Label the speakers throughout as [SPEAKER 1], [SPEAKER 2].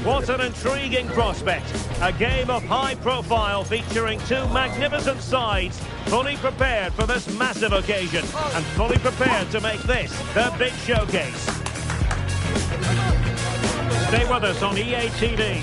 [SPEAKER 1] What an intriguing prospect. A game of high profile featuring two magnificent sides, fully prepared for this massive occasion and fully prepared to make this their big showcase. Stay with us on EA TV.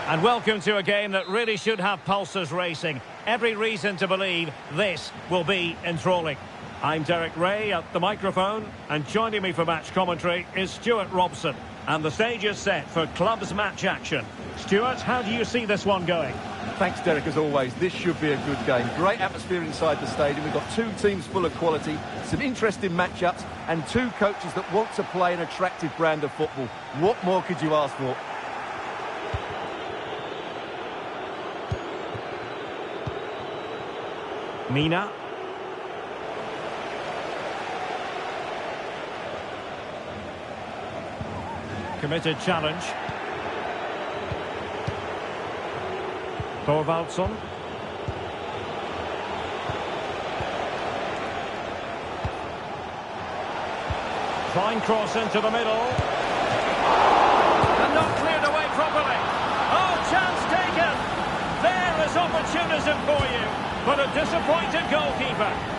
[SPEAKER 1] And welcome to a game that really should have pulses racing. Every reason to believe this will be enthralling. I'm Derek Ray at the microphone, and joining me for match commentary is Stuart Robson. And the stage is set for clubs match action. Stuart, how do you see this one going?
[SPEAKER 2] Thanks, Derek, as always. This should be a good game. Great atmosphere inside the stadium. We've got two teams full of quality, some interesting matchups, and two coaches that want to play an attractive brand of football. What more could you ask for?
[SPEAKER 1] Mina. Committed challenge. Thorvaldsson. Fine cross into the middle. And not cleared away properly. Oh, chance taken. There is opportunism for you, but a disappointed goalkeeper.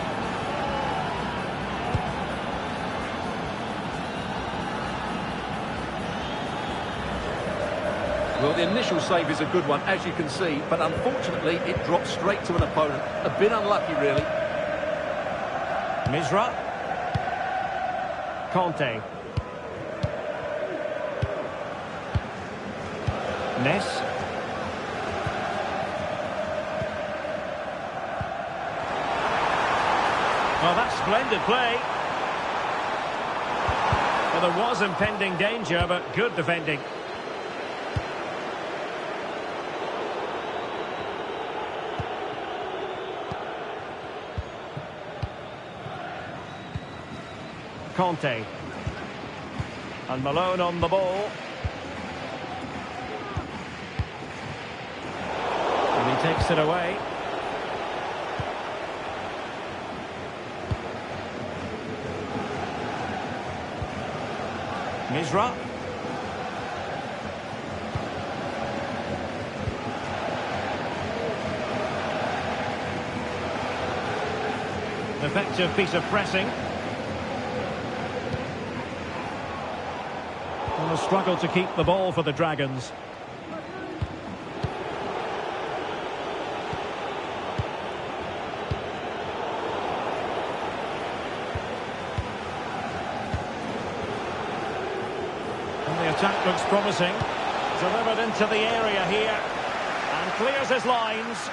[SPEAKER 2] Well, the initial save is a good one, as you can see, but unfortunately it dropped straight to an opponent. A bit unlucky, really.
[SPEAKER 1] Misra. Conte. Ness. Well, that's splendid play. Well, there was impending danger, but good defending. Conte. And Malone on the ball. And he takes it away. Misra. Effective piece of pressing. And a struggle to keep the ball for the Dragons. And the attack looks promising. Delivered into the area here. And clears his lines.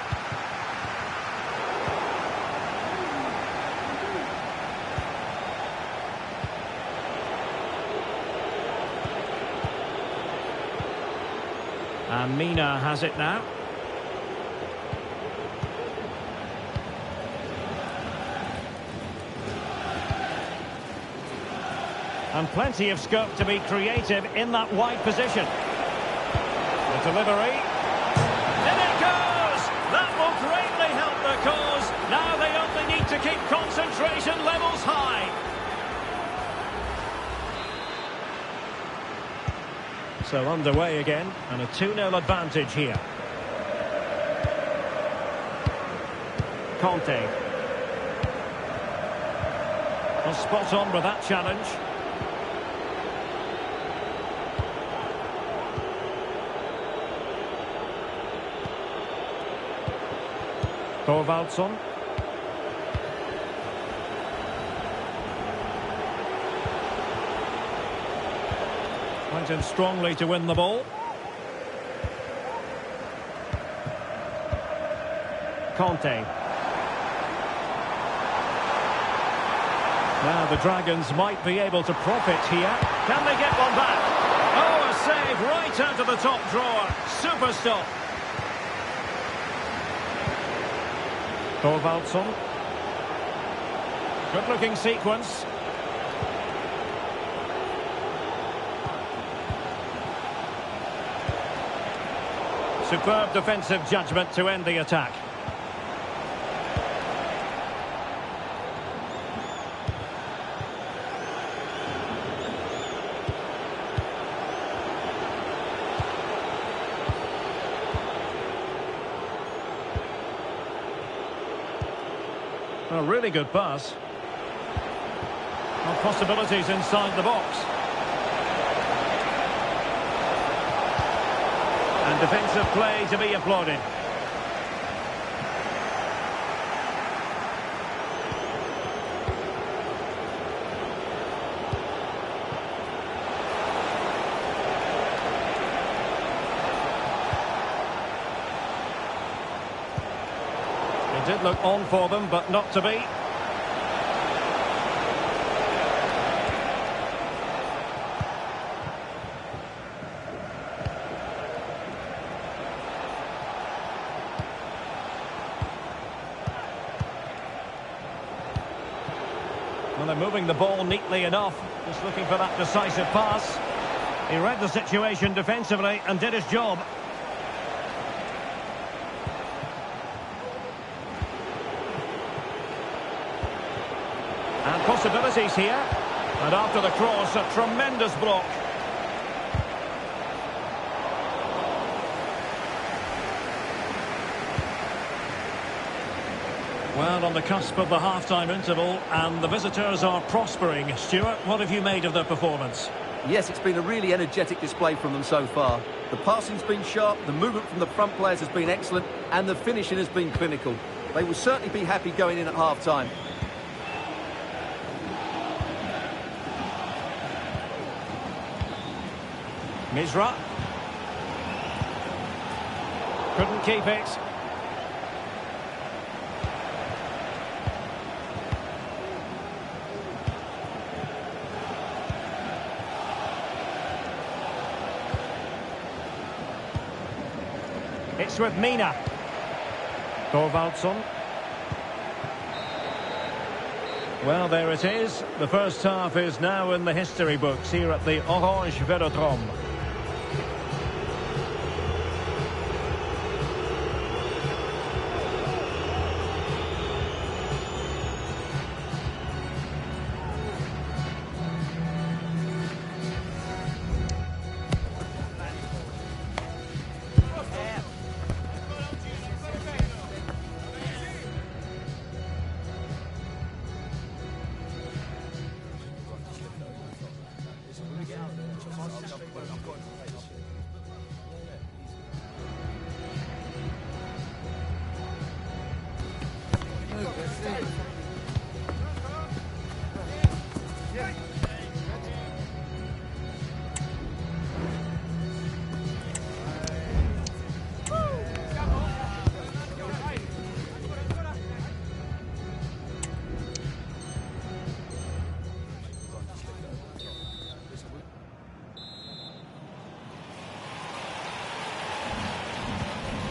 [SPEAKER 1] And Mina has it now. And plenty of scope to be creative in that wide position. The delivery. In it goes! That will greatly help the cause. Now they only need to keep concentration levels high. So underway again, and a 2-0 advantage here. Conte. Well, spot on with that challenge. Thorvaldsson. Went in strongly to win the ball. Conte. Now the Dragons might be able to profit here. Can they get one back? Oh, a save right out of the top drawer. Super stop. Thorvaldsson. Good looking sequence. Superb defensive judgment to end the attack. A really good pass. Well, possibilities inside the box. And defensive play to be applauded. It did look on for them, but not to be. Well, they're moving the ball neatly enough. Just looking for that decisive pass. He read the situation defensively and did his job. And possibilities here. And after the cross, a tremendous block. Well, on the cusp of the half-time interval, and the visitors are prospering. Stuart, what have you made of their performance?
[SPEAKER 2] Yes, it's been a really energetic display from them so far. The passing's been sharp, the movement from the front players has been excellent, and the finishing has been clinical. They will certainly be happy going in at half-time.
[SPEAKER 1] Misra. Couldn't keep it. It's with Mina. Thorvaldsson. Well, there it is. The first half is now in the history books here at the Orange Velodrome.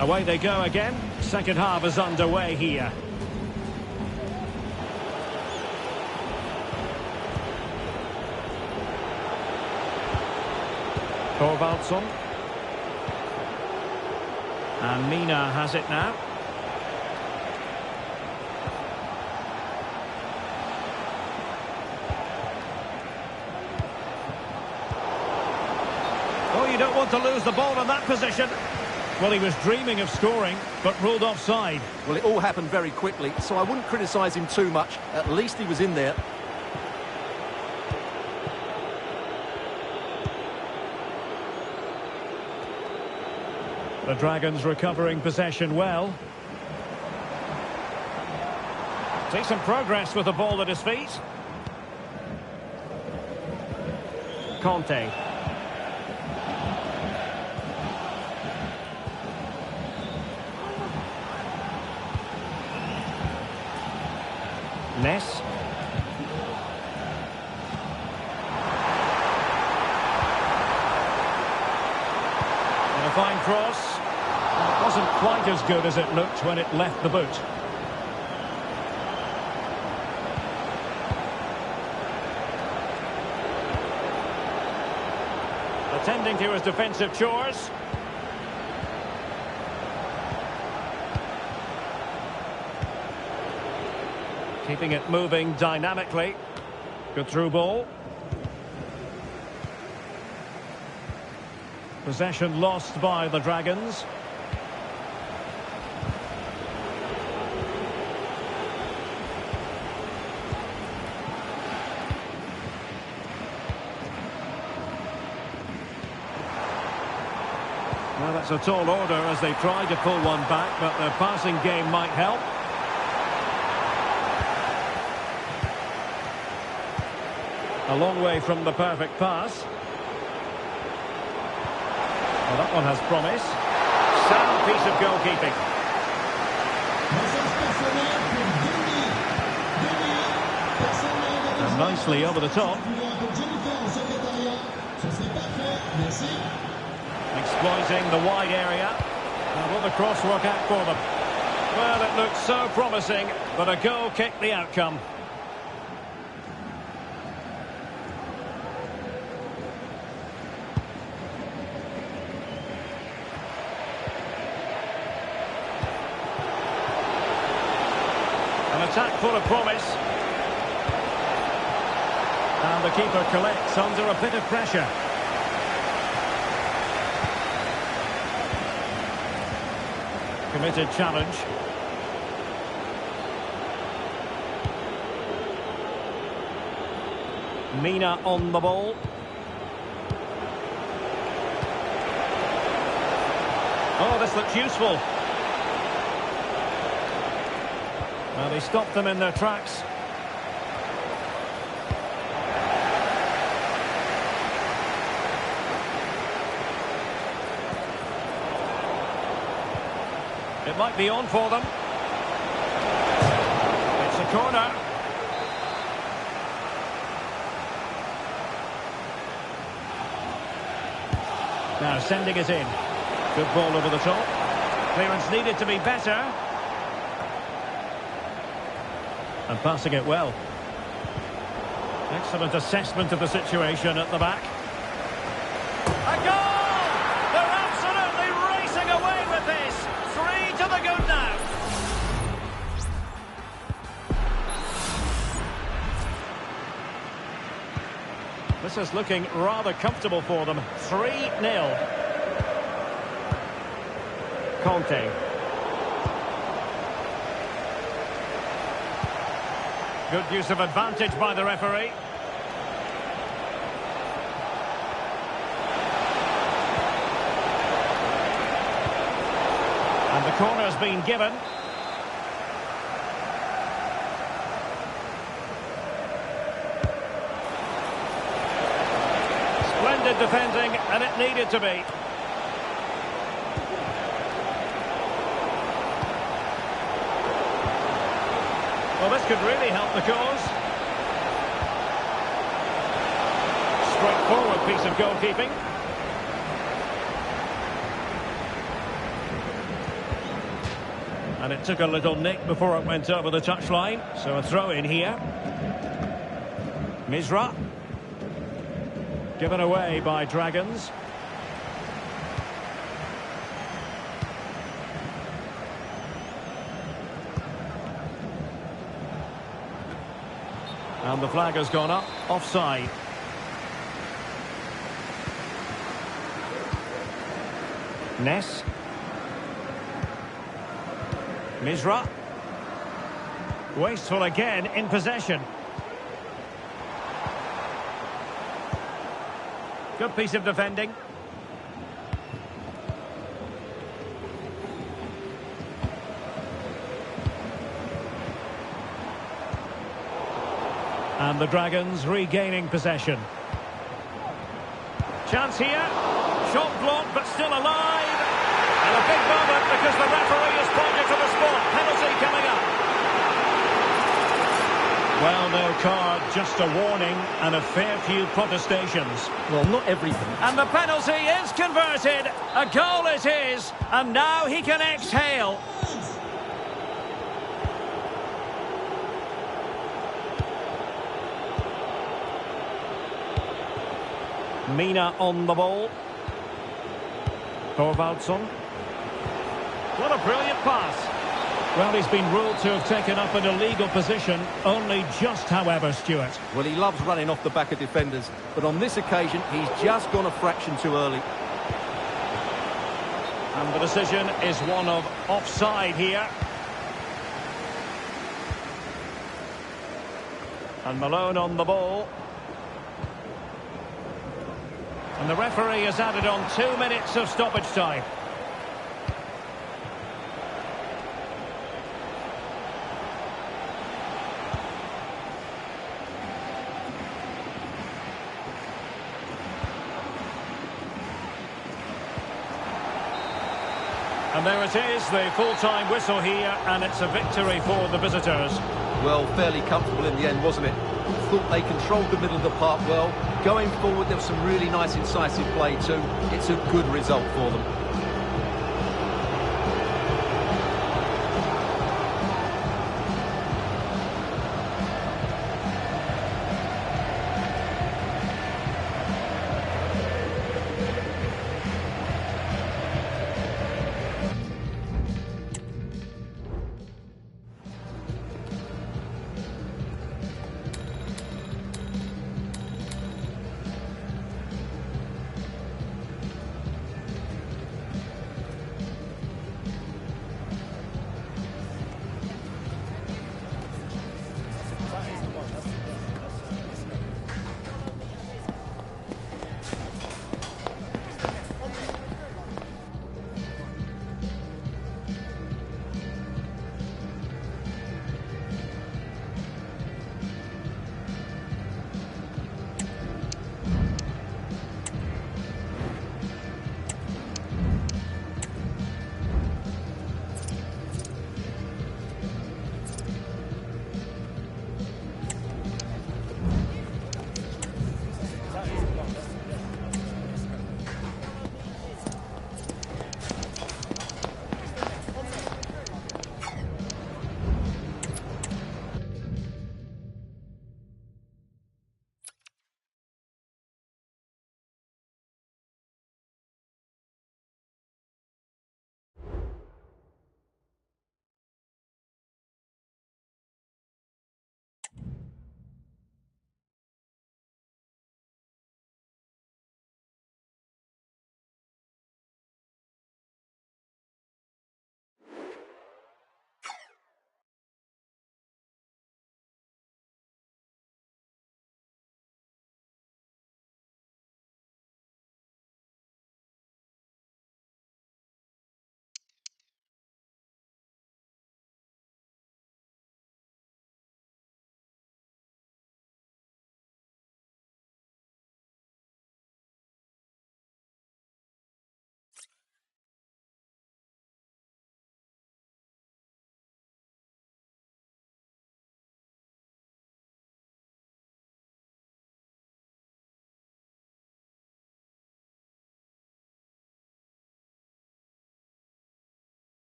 [SPEAKER 1] Away they go again. Second half is underway here. Thorvaldsson. And Mina has it now. Oh, you don't want to lose the ball in that position. Well, he was dreaming of scoring, but ruled offside.
[SPEAKER 2] Well, it all happened very quickly, so I wouldn't criticise him too much. At least he was in there.
[SPEAKER 1] The Dragons recovering possession well. Decent progress with the ball at his feet. Conte. Ness. And a fine cross. It wasn't quite as good as it looked when it left the boot. Attending to his defensive chores. Keeping it moving dynamically. Good through ball. Possession lost by the Dragons. Well, that's a tall order as they try to pull one back, but the passing game might help. A long way from the perfect pass. Well, that one has promise. Sound piece of goalkeeping. And nicely over the top. Exploiting the wide area. And will the cross work out for them? Well, it looked so promising, but a goal kicked the outcome. An attack full of promise. And the keeper collects under a bit of pressure. Committed challenge. Mina on the ball. Oh, this looks useful. Well, they stopped them in their tracks. It might be on for them. It's a corner. Now sending it in. Good ball over the top. Clearance needed to be better. And passing it well. Excellent assessment of the situation at the back. A goal! They're absolutely racing away with this. 3 to the good now. This is looking rather comfortable for them. 3-0. Conte. Good use of advantage by the referee. And the corner's been given. Splendid defending, and it needed to be. Well, this could really help the cause. Straightforward piece of goalkeeping. And it took a little nick before it went over the touchline. So a throw in here. Misra. Given away by Dragons. And the flag has gone up, offside. Ness. Misra. Wasteful again in possession. Good piece of defending. And the Dragons regaining possession. Chance here. Shot blocked, but still alive. And a big moment because the referee has pointed to the spot. Penalty coming up. Well, no card, just a warning and a fair few protestations.
[SPEAKER 2] Well, not everything.
[SPEAKER 1] And the penalty is converted. A goal it is. And now he can exhale. Mina on the ball. Thorvaldsson. What a brilliant pass. Well, he's been ruled to have taken up an illegal position, only just, however, Stuart.
[SPEAKER 2] Well, he loves running off the back of defenders, but on this occasion, he's just gone a fraction too early.
[SPEAKER 1] And the decision is one of offside here. And Malone on the ball. And the referee has added on 2 minutes of stoppage time. And there it is, the full-time whistle here, and it's a victory for the visitors.
[SPEAKER 2] Well, fairly comfortable in the end, wasn't it? Thought they controlled the middle of the park well. Going forward, there was some really nice incisive play too. It's a good result for them.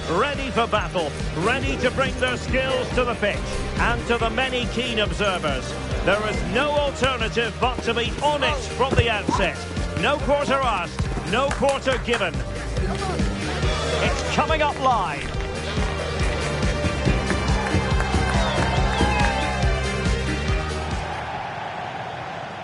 [SPEAKER 1] Ready for battle, ready to bring their skills to the pitch. And to the many keen observers, there is no alternative but to be on it from the outset. No quarter asked, no quarter given. It's coming up live.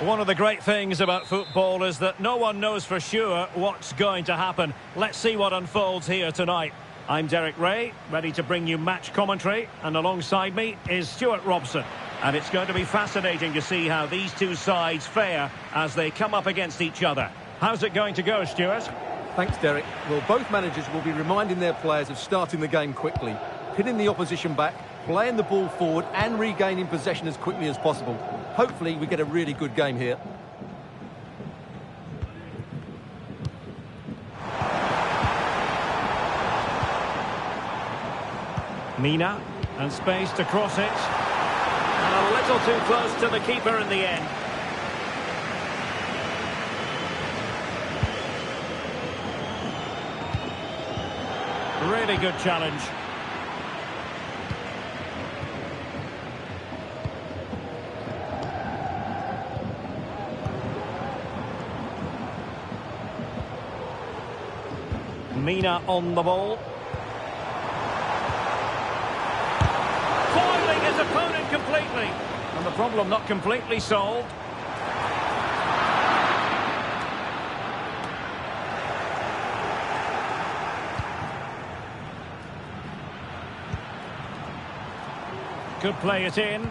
[SPEAKER 1] One of the great things about football is that no one knows for sure what's going to happen. Let's see what unfolds here tonight. I'm Derek Ray, ready to bring you match commentary, and alongside me is Stuart Robson. And it's going to be fascinating to see how these two sides fare as they come up against each other. How's it going to go, Stuart?
[SPEAKER 2] Thanks, Derek. Well, both managers will be reminding their players of starting the game quickly, pinning the opposition back, playing the ball forward and regaining possession as quickly as possible. Hopefully we get a really good game here.
[SPEAKER 1] Mina, and space to cross it. And a little too close to the keeper in the end. Really good challenge. Mina on the ball. Foiling his opponent completely. And the problem not completely solved. Could play it in.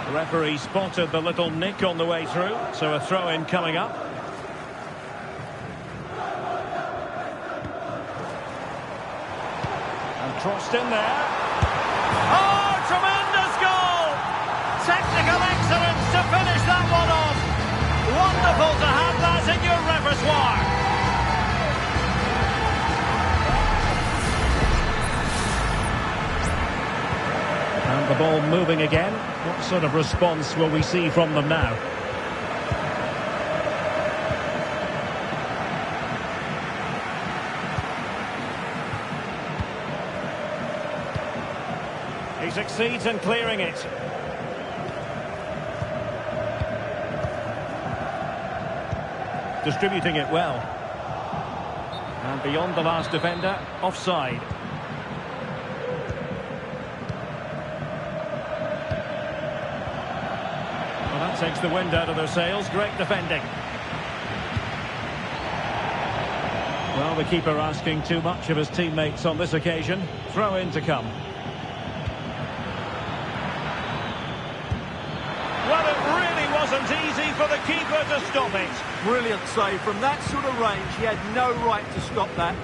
[SPEAKER 1] The referee spotted the little nick on the way through, so a throw-in coming up. And crossed in there. Oh, tremendous goal! Technical excellence to finish that one off. Wonderful to have that in your repertoire. And the ball moving again. What sort of response will we see from them now? He succeeds in clearing it. Distributing it well. And beyond the last defender, offside. That takes the wind out of their sails. Great defending. Well, the keeper asking too much of his teammates on this occasion. Throw in to come. Well, it really wasn't easy for the keeper to stop it.
[SPEAKER 2] Brilliant save. From that sort of range, he had no right to stop that.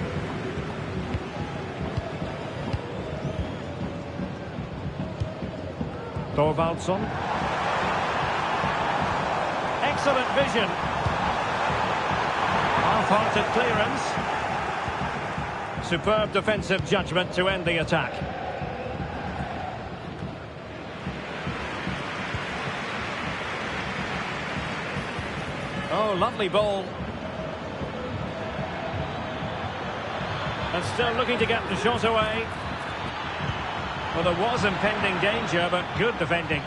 [SPEAKER 1] Thorvaldsson. Excellent vision. Half-hearted clearance. Superb defensive judgment to end the attack. Oh, lovely ball. And still looking to get the shot away. Well, there was impending danger, but good defending.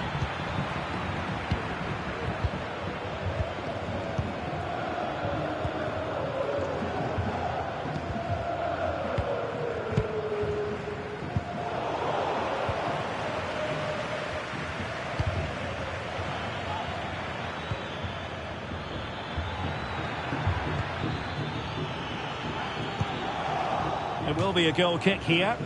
[SPEAKER 1] It will be a goal kick here.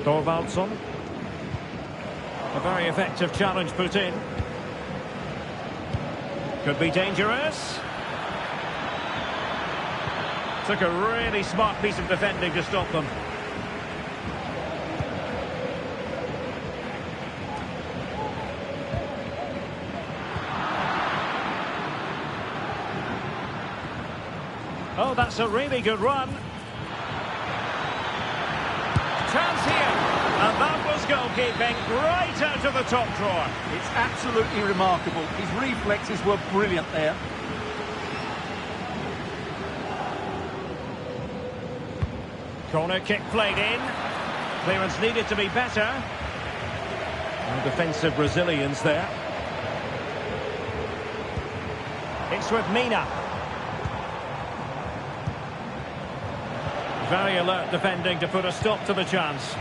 [SPEAKER 1] Thorvaldsson. A very effective challenge put in. Could be dangerous. Took a really smart piece of defending to stop them. Oh, that's a really good run. Chance here. And that was goalkeeping right out of the top drawer.
[SPEAKER 2] It's absolutely remarkable. His reflexes were brilliant there.
[SPEAKER 1] Corner kick played in. Clearance needed to be better. And defensive resilience there. It's with Mina. Very alert defending to put a stop to the chance.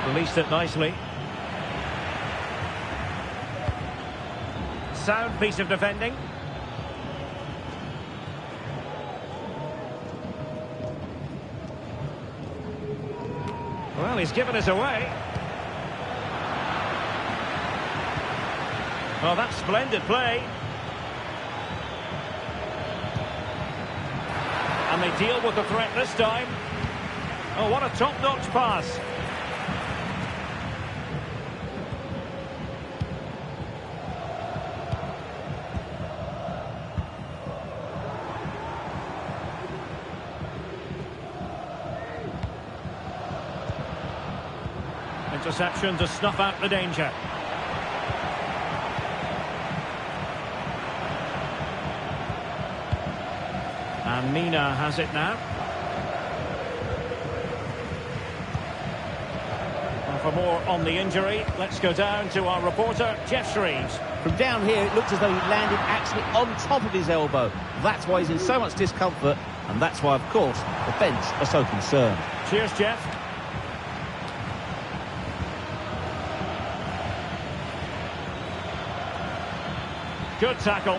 [SPEAKER 1] Released it nicely. Sound piece of defending. Well, he's given us away. Well, that's splendid play. And they deal with the threat this time. Oh, what a top-notch pass. interception to snuff out the danger. And Mina has it now. Well, for more on the injury, let's go down to our reporter, Jeff Shreves.
[SPEAKER 3] From down here, it looked as though he landed actually on top of his elbow. That's why he's in so much discomfort, and that's why, of course, the bench are so concerned.
[SPEAKER 1] Cheers, Jeff. Good tackle.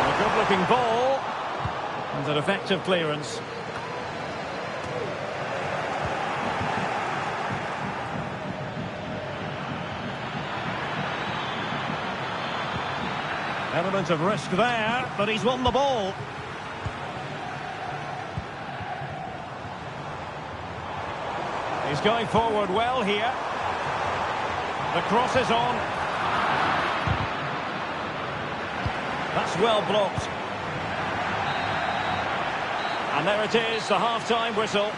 [SPEAKER 1] A good-looking ball. And an effective clearance. Element of risk there, but he's won the ball. He's going forward well here. The cross is on. That's well blocked. And there it is, the half-time whistle.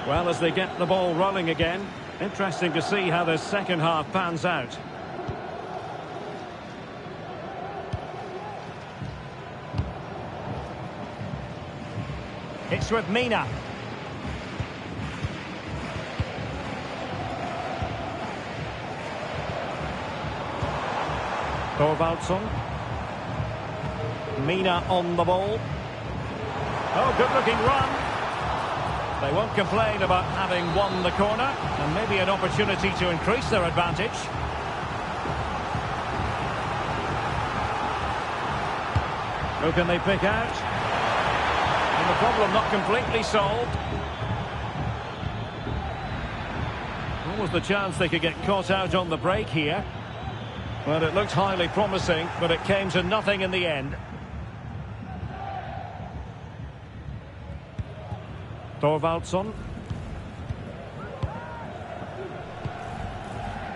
[SPEAKER 1] Well, as they get the ball rolling again, interesting to see how the second half pans out. It's with Mina. Thorvaldsson. Mina on the ball. Oh, good-looking run. They won't complain about having won the corner, and maybe an opportunity to increase their advantage. Who can they pick out? And the problem not completely solved. What was the chance they could get caught out on the break here? Well, it looked highly promising, but it came to nothing in the end. Thorvaldsson.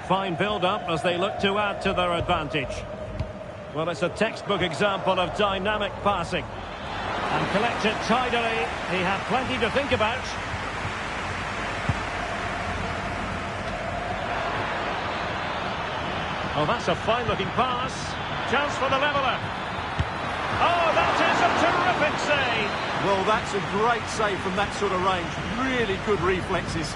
[SPEAKER 1] Fine build-up as they look to add to their advantage. Well, it's a textbook example of dynamic passing. And collect it tidily. He had plenty to think about. Oh, that's a fine-looking pass. Chance for the leveller. Oh, that is a terrific save.
[SPEAKER 2] Well, that's a great save from that sort of range. Really good reflexes.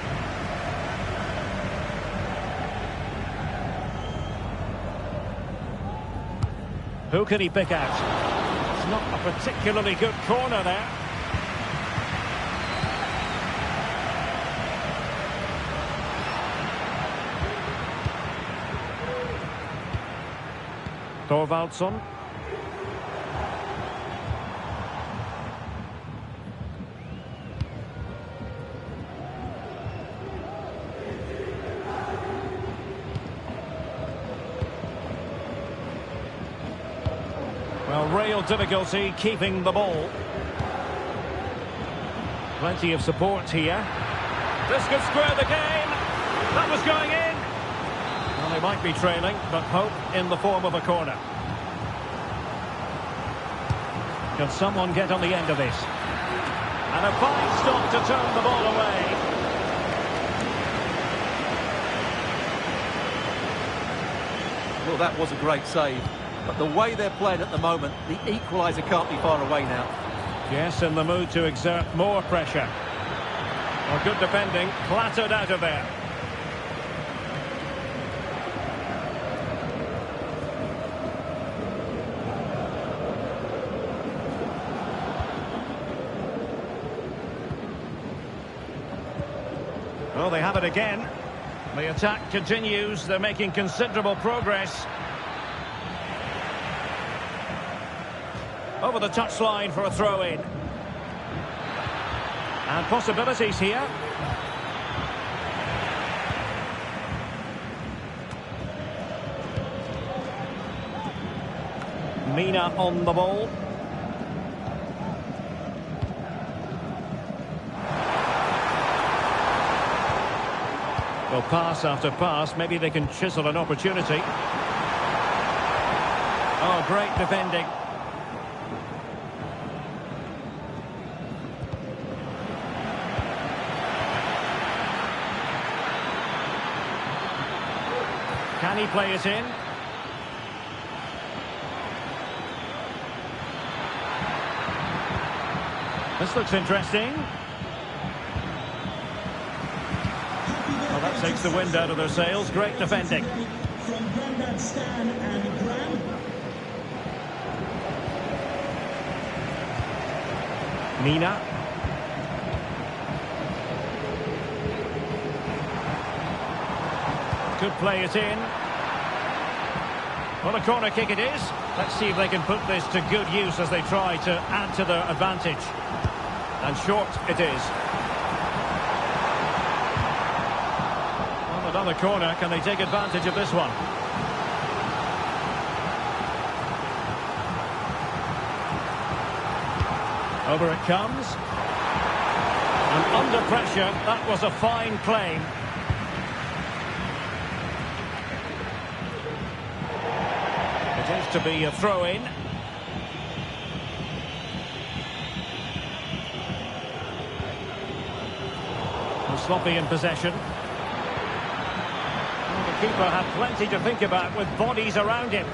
[SPEAKER 1] Who can he pick out? It's not a particularly good corner there. Thorvaldsson. Well, real difficulty keeping the ball. Plenty of support here. This could square the game. That was going in. Well, they might be trailing, but hope in the form of a corner. Can someone get on the end of this? And a fine stop to turn the ball away.
[SPEAKER 2] Well, that was a great save. But the way they're playing at the moment, the equaliser can't be far away now.
[SPEAKER 1] Yes, in the mood to exert more pressure. Well, good defending, clattered out of there. Well, they have it again. The attack continues. They're making considerable progress. Over the touchline for a throw-in. And possibilities here. Mina on the ball. Well, pass after pass, maybe they can chisel an opportunity. Oh, great defending. Can he play it in? This looks interesting. Well, that takes the wind out of their sails. Great defending.
[SPEAKER 4] From Grandad Stan and Gran.
[SPEAKER 1] Mina. Could play it in. Well, a corner kick it is. Let's see if they can put this to good use as they try to add to their advantage. And short it is. Well, another corner. Can they take advantage of this one? Over it comes. And under pressure, that was a fine claim. It is to be a throw-in. Sloppy in possession. Well, the keeper had plenty to think about with bodies around him.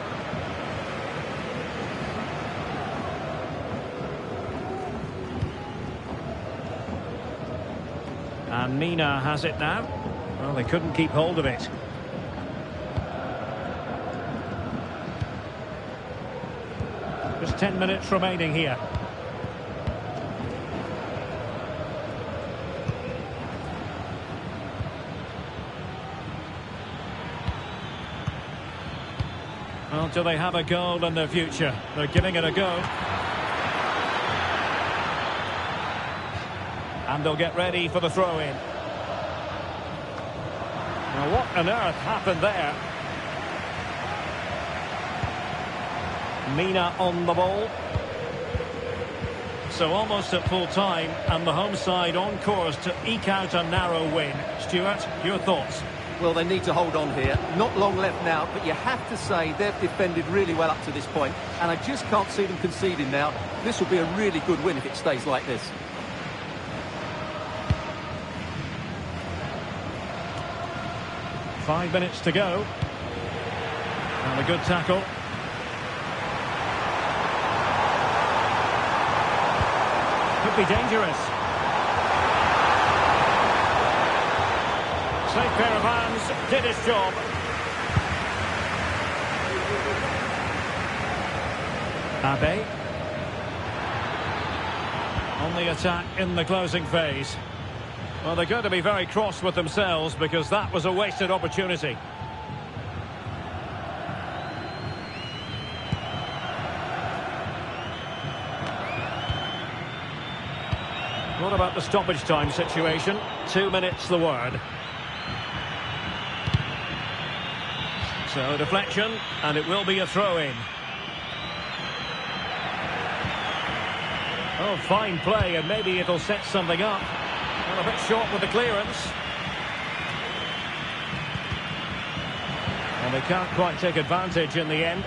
[SPEAKER 1] And Mina has it now. Well, they couldn't keep hold of it. Just 10 minutes remaining here. Well, do they have a goal in their future? They're giving it a go. And they'll get ready for the throw-in. Now, what on earth happened there? Mina on the ball. So almost at full time, and the home side on course to eke out a narrow win. Stuart, your thoughts?
[SPEAKER 2] Well, they need to hold on here. Not long left now, but you have to say they've defended really well up to this point, and I just can't see them conceding now. This will be a really good win if it stays like this.
[SPEAKER 1] Five minutes to go. And a good tackle. Could be dangerous. Safe pair of hands, did his job. Abe. On the attack in the closing phase. Well, they're going to be very cross with themselves because that was a wasted opportunity. What about the stoppage time situation? 2 minutes the word. So deflection, and it will be a throw-in. Oh, fine play, and maybe it'll set something up. Well, a bit short with the clearance. And they can't quite take advantage in the end.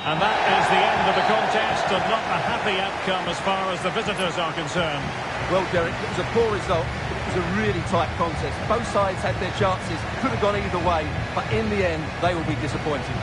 [SPEAKER 1] And that is the end of the contest, and not a happy outcome as far as the visitors are concerned.
[SPEAKER 2] Well, Derek, it was a poor result, but it was a really tight contest. Both sides had their chances, could have gone either way, but in the end, they will be disappointed.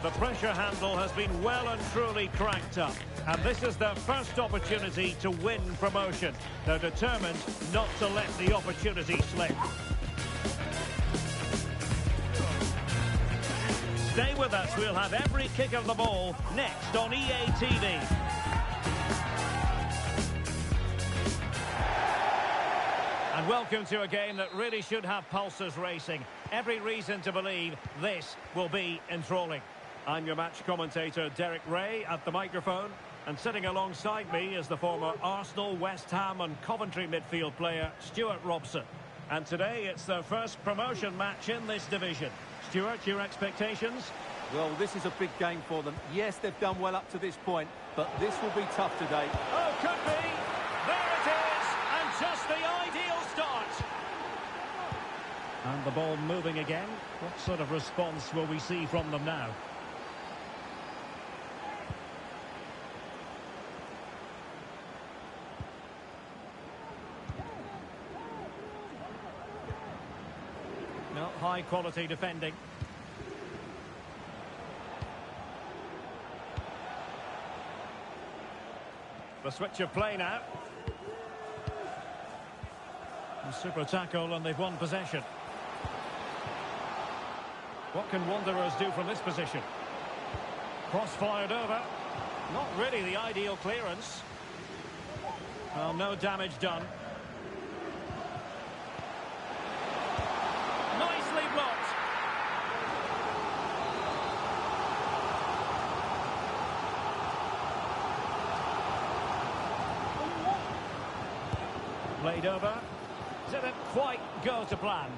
[SPEAKER 1] The pressure handle has been well and truly cranked up. And this is their first opportunity to win promotion. They're determined not to let the opportunity slip. Stay with us, we'll have every kick of the ball next on EA TV. And welcome to a game that really should have pulses racing. Every reason to believe this will be enthralling. I'm your match commentator, Derek Ray, at the microphone. And sitting alongside me is the former Arsenal, West Ham and Coventry midfield player, Stuart Robson. And today it's their first promotion match in this division. Stuart, your expectations?
[SPEAKER 2] Well, this is a big game for them. Yes, they've done well up to this point, but this will be tough today.
[SPEAKER 1] Oh, could be! There it is! And just the ideal start! And the ball moving again. What sort of response will we see from them now? No, high quality defending. The switch of play now. A super tackle and they've won possession. What can Wanderers do from this position? Cross fired over. Not really the ideal clearance. Well, no damage done. Nicely blocked. Played over. Didn't quite go to plan.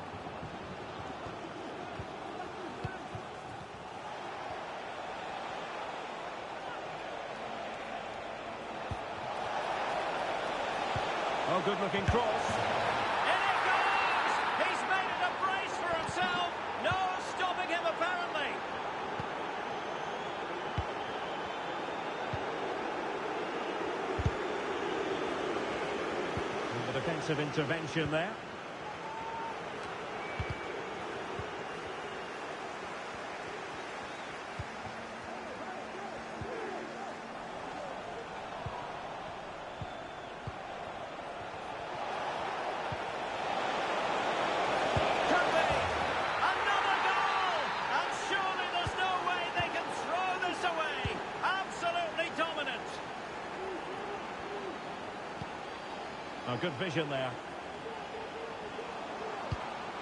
[SPEAKER 1] Oh, good-looking cross. In it goes! He's made it a brace for himself. No stopping him, apparently. And the defensive intervention there. Oh, good vision there.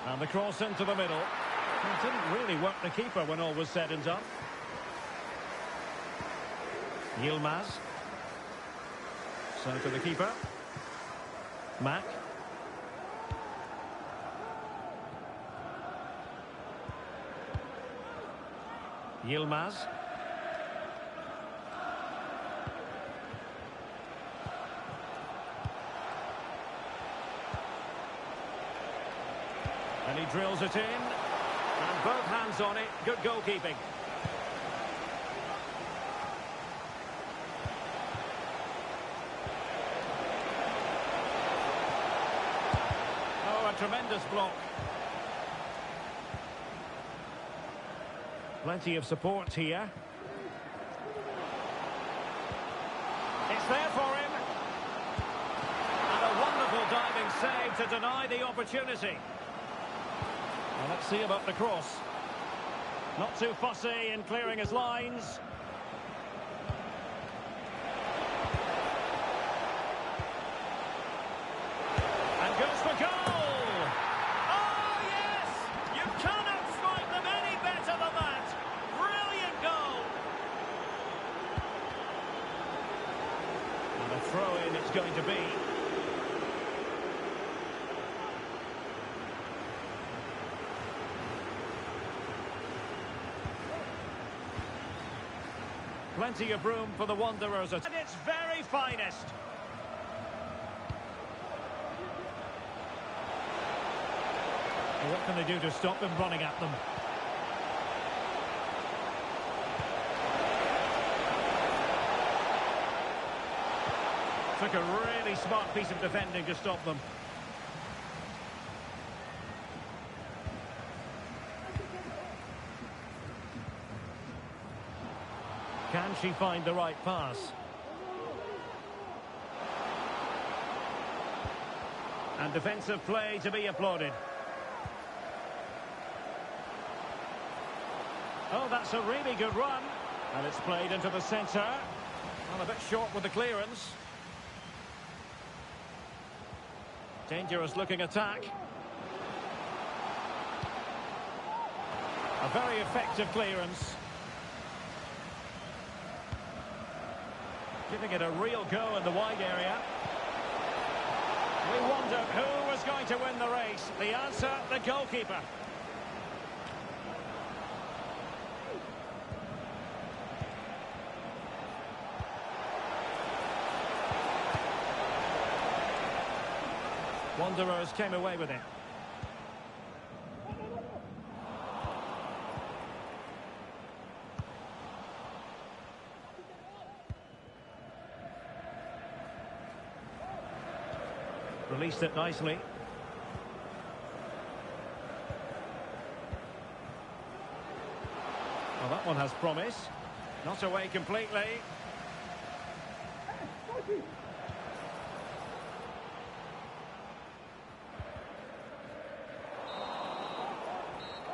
[SPEAKER 1] And the cross into the middle. It didn't really work the keeper when all was said and done. Yilmaz. So to the keeper. Mack. Yilmaz. And he drills it in. And both hands on it. Good goalkeeping. Oh, a tremendous block. Plenty of support here. It's there for him. And a wonderful diving save to deny the opportunity. Well, let's see about the cross. Not too fussy in clearing his lines. And goes for goal! Oh, yes! You cannot strike them any better than that! Brilliant goal! And a throw-in it's going to be. Plenty of room for the Wanderers. At its very finest. Well, what can they do to stop them running at them? Took a really smart piece of defending to stop them. Can she find the right pass? And defensive play to be applauded. Oh, that's a really good run. And it's played into the centre. Well, a bit short with the clearance. Dangerous looking attack. A very effective clearance. Giving it a real go in the wide area. We wondered who was going to win the race. The answer, the goalkeeper. Wanderers came away with it. Released it nicely. Well, that one has promise. Not away completely.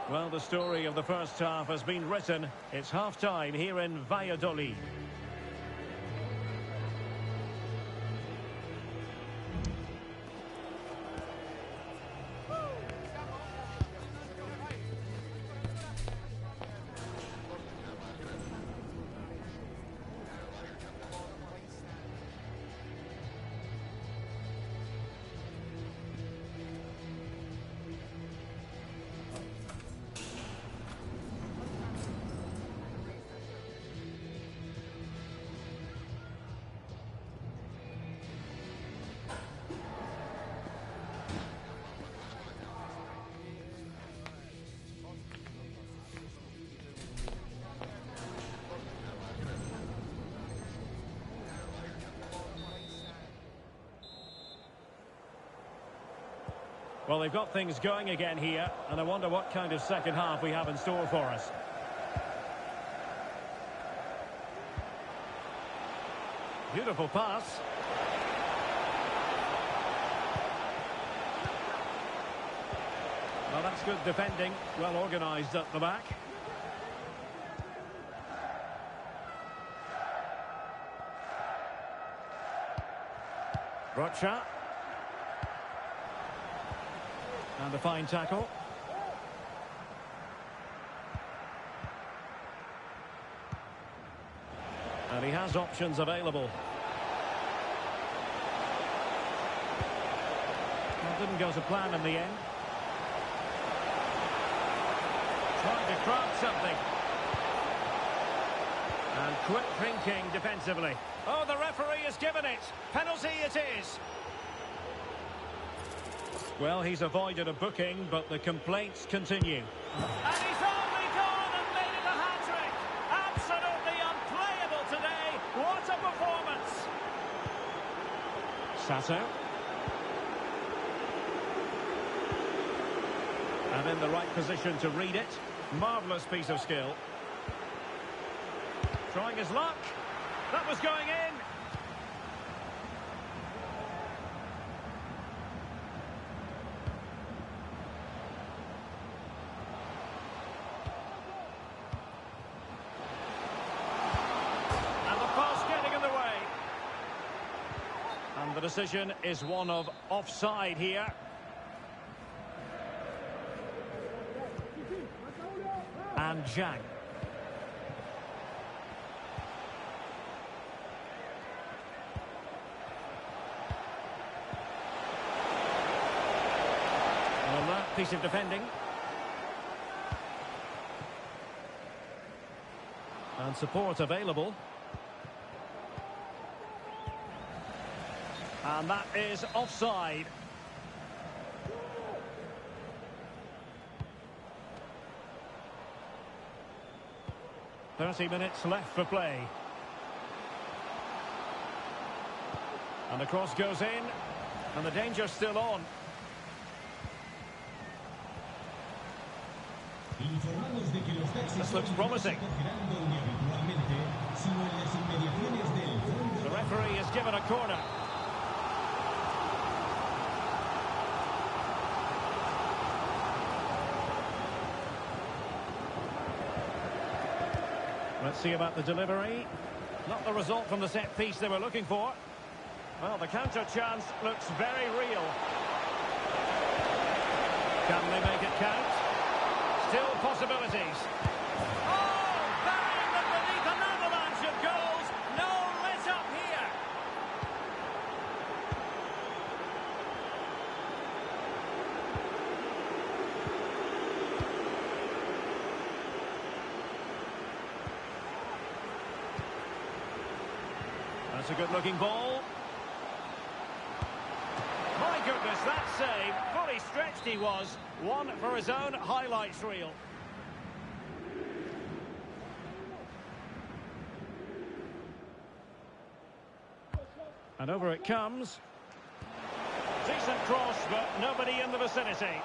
[SPEAKER 1] Well, the story of the first half has been written. It's half-time here in Valladolid. Well, they've got things going again here, and I wonder what kind of second half we have in store for us. Beautiful pass. Well, that's good defending, well organised at the back. Rocha. And a fine tackle. And he has options available. Well, didn't go to plan in the end. Trying to craft something. And quick thinking defensively. Oh, the referee has given it. Penalty it is. Well, he's avoided a booking, but the complaints continue. And he's only gone and made it a hat-trick. Absolutely unplayable today. What a performance. Sato. And in the right position to read it. Marvellous piece of skill. Trying his luck. That was going in. And the decision is one of offside here. And Zhang. Well, that piece of defending. And support available. And that is offside. "30 minutes left for play. And the cross goes in. And the danger's still on.
[SPEAKER 4] Informamos de que los taxis
[SPEAKER 1] This looks promising.
[SPEAKER 4] girando inhabitualmente sin
[SPEAKER 1] given a corner. Let's see about the delivery. Not the result from the set piece they were looking for. Well, the counter chance looks very real. Can they make it count? Still possibilities. Oh, bang beneath an avalanche of goals. No let up here. That's a good-looking ball. My goodness, that save. Fully stretched he was. One for his own highlights reel. And over it comes. Decent cross, but nobody in the vicinity.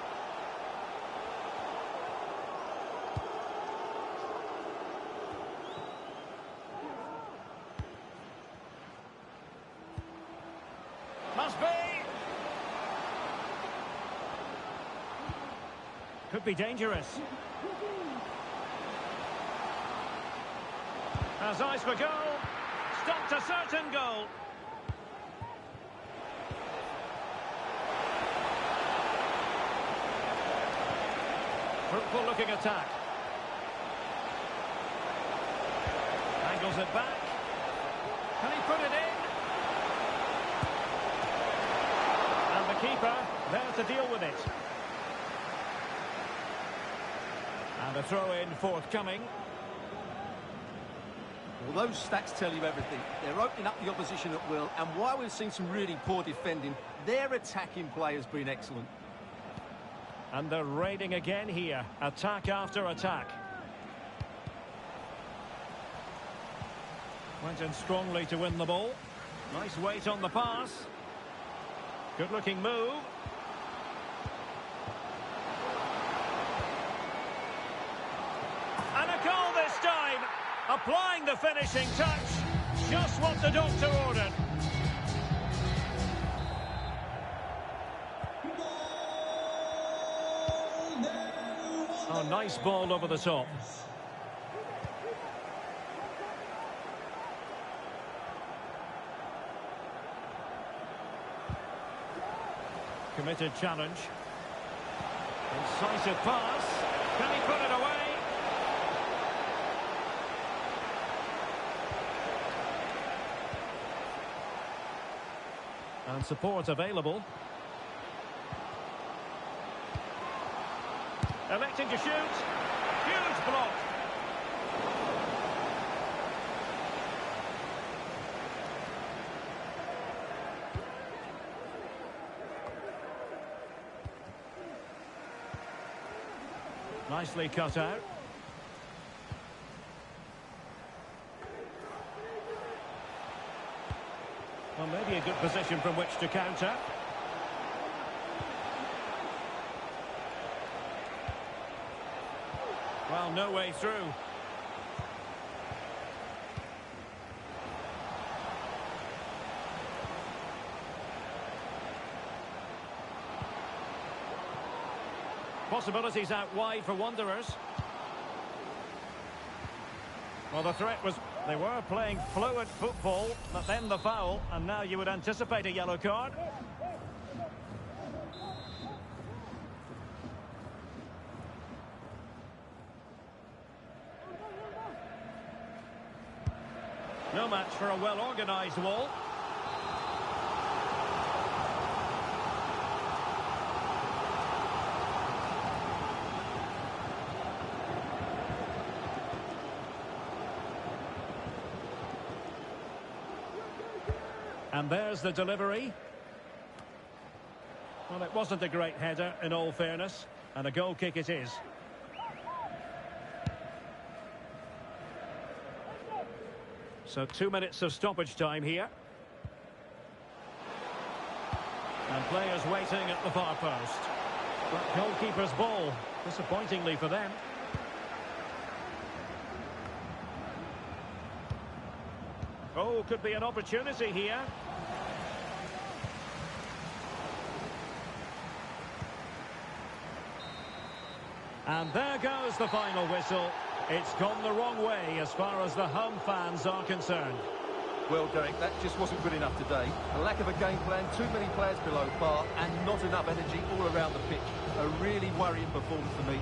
[SPEAKER 1] Must be. Could be dangerous. Has eyes for goal. Stopped a certain goal. Fruitful looking attack. Angles it back. Can he put it in? And the keeper there to deal with it. And a throw-in forthcoming.
[SPEAKER 2] Well, those stats tell you everything. They're opening up the opposition at will, and while we've seen some really poor defending, their attacking play has been excellent.
[SPEAKER 1] And they're raiding again here. Attack after attack. Went in strongly to win the ball. Nice weight on the pass. Good-looking move. And a goal this time. Applying the finishing touch. Just what the doctor ordered. Oh, nice ball over the top. Committed challenge. Incisive pass. Can he put it away? And support available. Electing to shoot. Huge block. Nicely cut out. Well, maybe a good position from which to counter. Well, no way through. Possibilities out wide for Wanderers. Well, the threat was... They were playing fluid football, but then the foul, and now you would anticipate a yellow card. No match for a well-organised wall. And there's the delivery. Well, it wasn't a great header, in all fairness, and a goal kick it is. So 2 minutes of stoppage time here. And players waiting at the far post. But goalkeeper's ball, disappointingly for them. Oh, could be an opportunity here. And there goes the final whistle. It's gone the wrong way as far as the home fans are concerned.
[SPEAKER 2] Well, Derek, that just wasn't good enough today. A lack of a game plan, too many players below par, and not enough energy all around the pitch. A really worrying performance for me.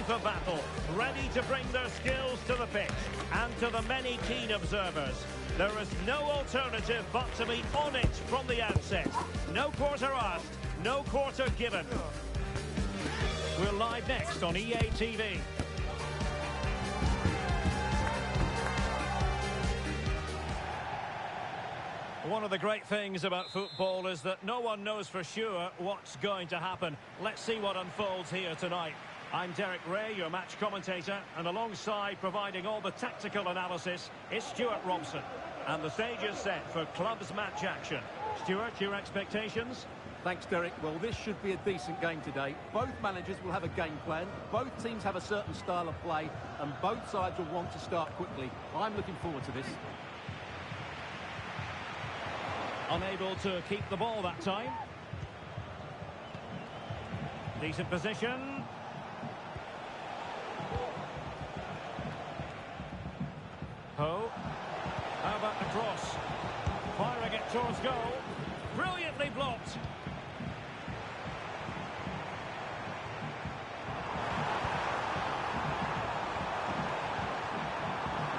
[SPEAKER 1] for battle, ready to bring their skills to the pitch. And to the many keen observers, there is no alternative but to be on it from the outset. No quarter asked, no quarter given. We're live next on EA TV. One of the great things about football is that no one knows for sure what's going to happen. Let's see what unfolds here tonight. I'm Derek Ray, your match commentator, and alongside providing all the tactical analysis is Stuart Robson. And the stage is set for clubs match action. Stuart, your expectations?
[SPEAKER 2] Thanks, Derek. Well, this should be a decent game today. Both managers will have a game plan. Both teams have a certain style of play, and both sides will want to start quickly. I'm looking forward to this.
[SPEAKER 1] Unable to keep the ball that time. Decent position. Ho. How about the cross? Firing it towards goal. Brilliantly blocked.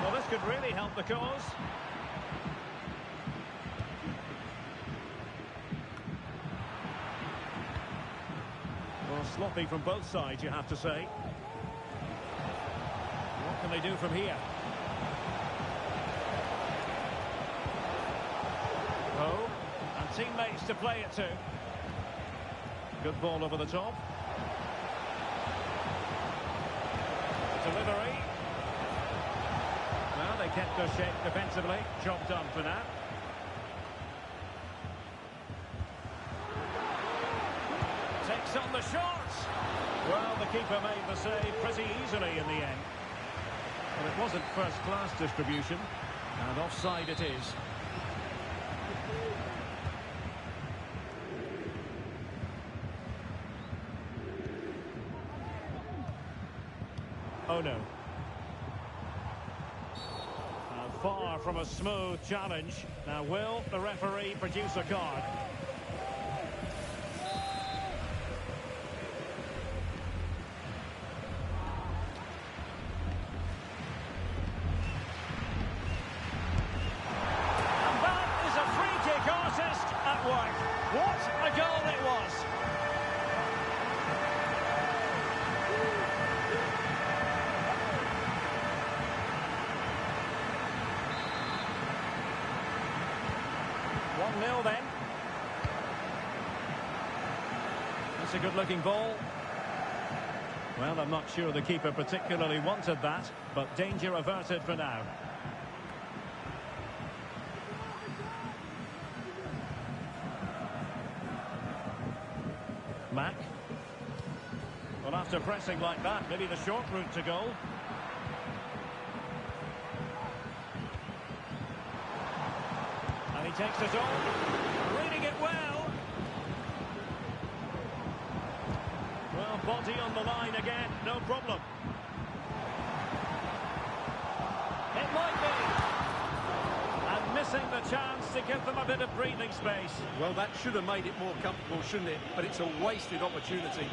[SPEAKER 1] Well, this could really help the cause. Well, sloppy from both sides, you have to say. What can they do from here? Oh, and teammates to play it to. Good ball over the top. Delivery. Well, they kept their shape defensively. Job done for now. Takes on the shot. Well, the keeper made the save pretty easily in the end. But it wasn't first-class distribution. And offside it is. Oh no. Far from a smooth challenge. Now will the referee produce a card? And that is a free kick artist at work. What a goal it was! 1-0 then. That's a good-looking ball. Well, I'm not sure the keeper particularly wanted that, but danger averted for now. Mack. Well, after pressing like that, maybe the short route to goal. And he takes it on, reading it well. Well, body on the line again, no problem. It might be. And missing the chance to give them a bit of breathing space.
[SPEAKER 2] Well, that should have made it more comfortable, shouldn't it? But it's a wasted opportunity.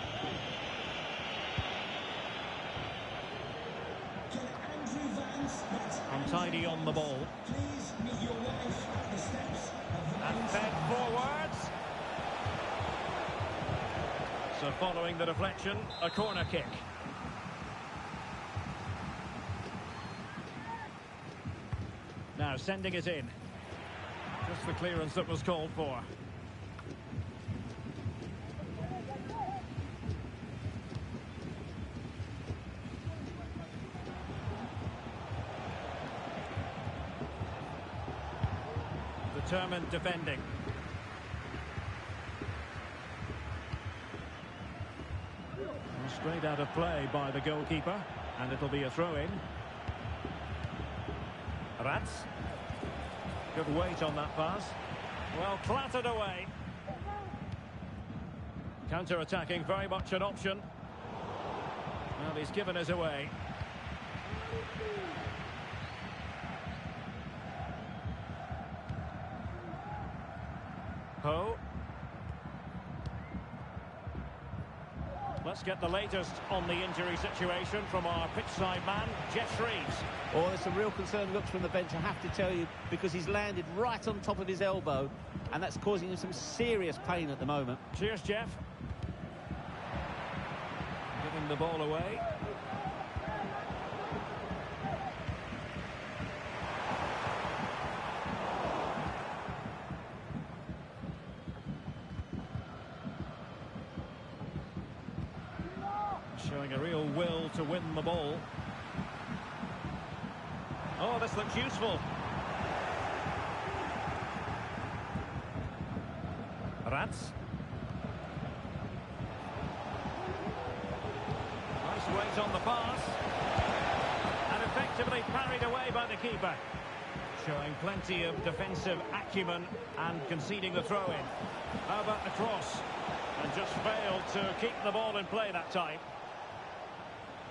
[SPEAKER 1] Untidy on the ball.
[SPEAKER 4] Please meet your wife at the steps of the
[SPEAKER 1] And fed forwards. So following the deflection, a corner kick. Now sending it in. Just the clearance that was called for. Determined defending. Well, straight out of play by the goalkeeper, and it'll be a throw-in. Rats. Good weight on that pass. Well, clattered away. Counter-attacking, very much an option. Well, he's given us away. Ho. Let's get the latest on the injury situation from our pitchside man, Jeff Shreves.
[SPEAKER 3] Oh, there's some real concerned looks from the bench, I have to tell you, because he's landed right on top of his elbow, and that's causing him some serious pain at the moment.
[SPEAKER 1] Cheers, Jeff. Giving the ball away. Showing a real will to win the ball. Oh, this looks useful. Rats. Nice weight on the pass. And effectively parried away by the keeper. Showing plenty of defensive acumen and conceding the throw-in. How about the cross? And just failed to keep the ball in play that time.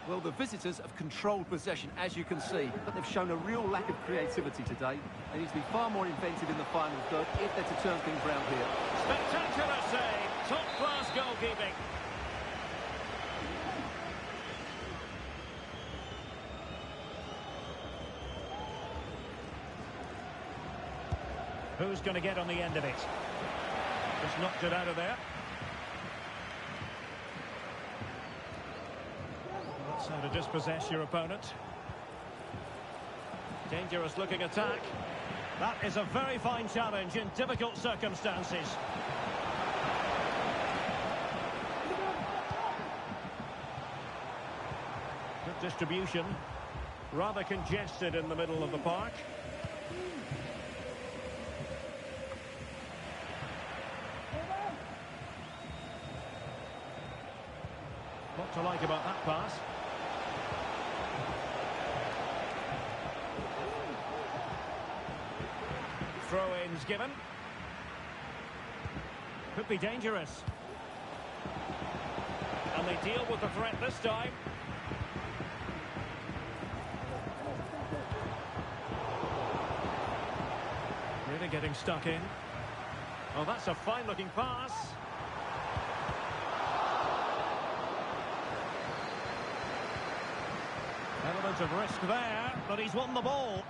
[SPEAKER 2] Well, the visitors have controlled possession, as you can see, but they've shown a real lack of creativity today. They need to be far more inventive in the final third if they're to turn things round here.
[SPEAKER 1] Spectacular save, top-class goalkeeping. Who's going to get on the end of it? Just knocked it out of there. That's how to dispossess your opponent. Dangerous looking attack. That is a very fine challenge in difficult circumstances. Good distribution. Rather congested in the middle of the park. What to like about that pass? Throw-ins given. Could be dangerous. And they deal with the threat this time. Really getting stuck in. Oh, that's a fine-looking pass. Element of risk there, but he's won the ball.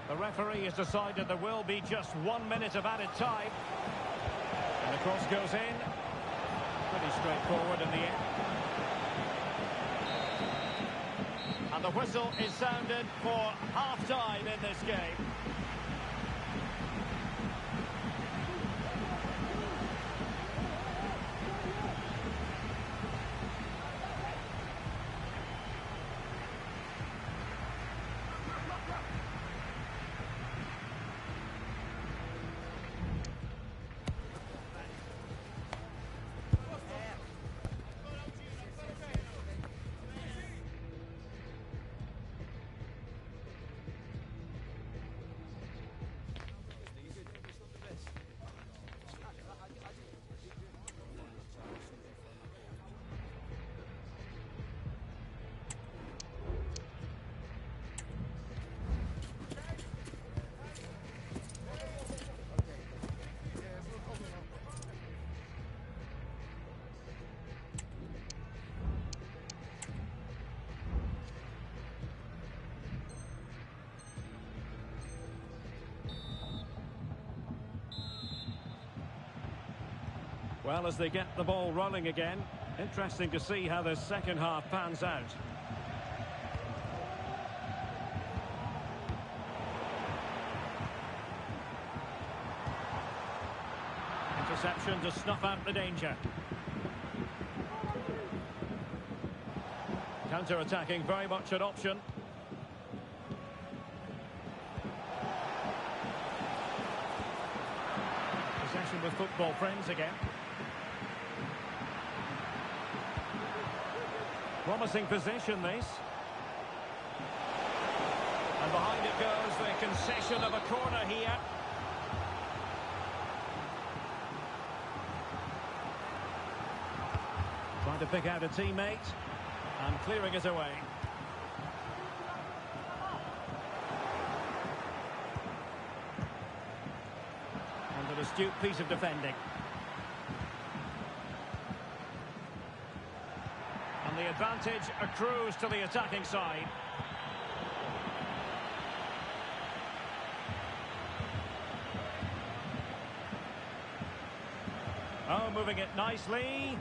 [SPEAKER 1] The referee has decided there will be just 1 minute of added time. And the cross goes in. Pretty straightforward in the end. And the whistle is sounded for half-time in this game. Well, as they get the ball rolling again, interesting to see how the second half pans out. Interception to snuff out the danger. Counter-attacking, very much an option. Possession with football friends again. Promising position, this. And behind it goes the concession of a corner here. Trying to pick out a teammate. And clearing it away. And an astute piece of defending. the advantage accrues to the attacking side. Oh, moving it nicely.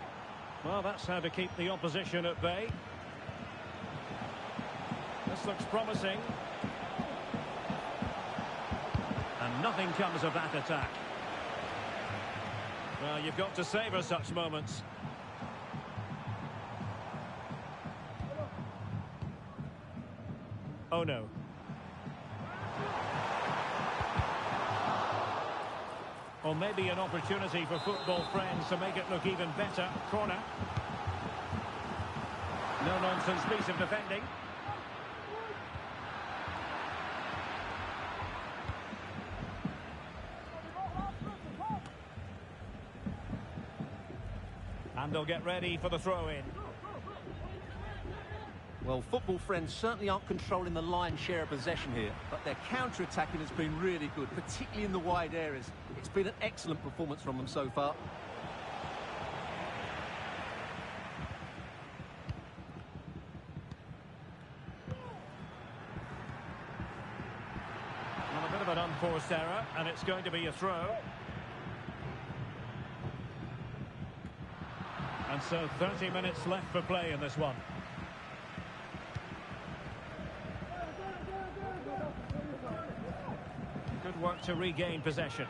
[SPEAKER 1] Well, that's how to keep the opposition at bay. This looks promising. And nothing comes of that attack. Well, you've got to savour such moments. Oh no. Or maybe an opportunity for football friends to make it look even better. Corner. No-nonsense piece of defending. And they'll get ready for the throw-in.
[SPEAKER 2] Well, football friends certainly aren't controlling the lion's share of possession here, but their counter-attacking has been really good, particularly in the wide areas. It's been an excellent performance from them so far.
[SPEAKER 1] Well, a bit of an unforced error, and it's going to be a throw. And so 30 minutes left for play in this one. Good work to regain possession.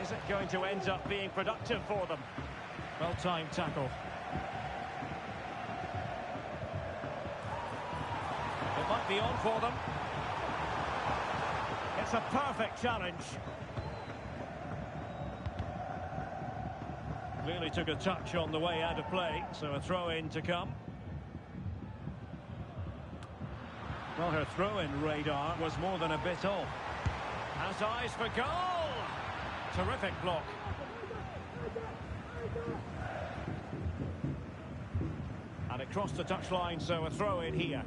[SPEAKER 1] Is it going to end up being productive for them? Well-timed tackle. It might be on for them. It's a perfect challenge. Really took a touch on the way out of play, so a throw-in to come. Well, her throw-in radar was more than a bit off. Has eyes for goal! Terrific block. And it crossed the touchline, so a throw-in here.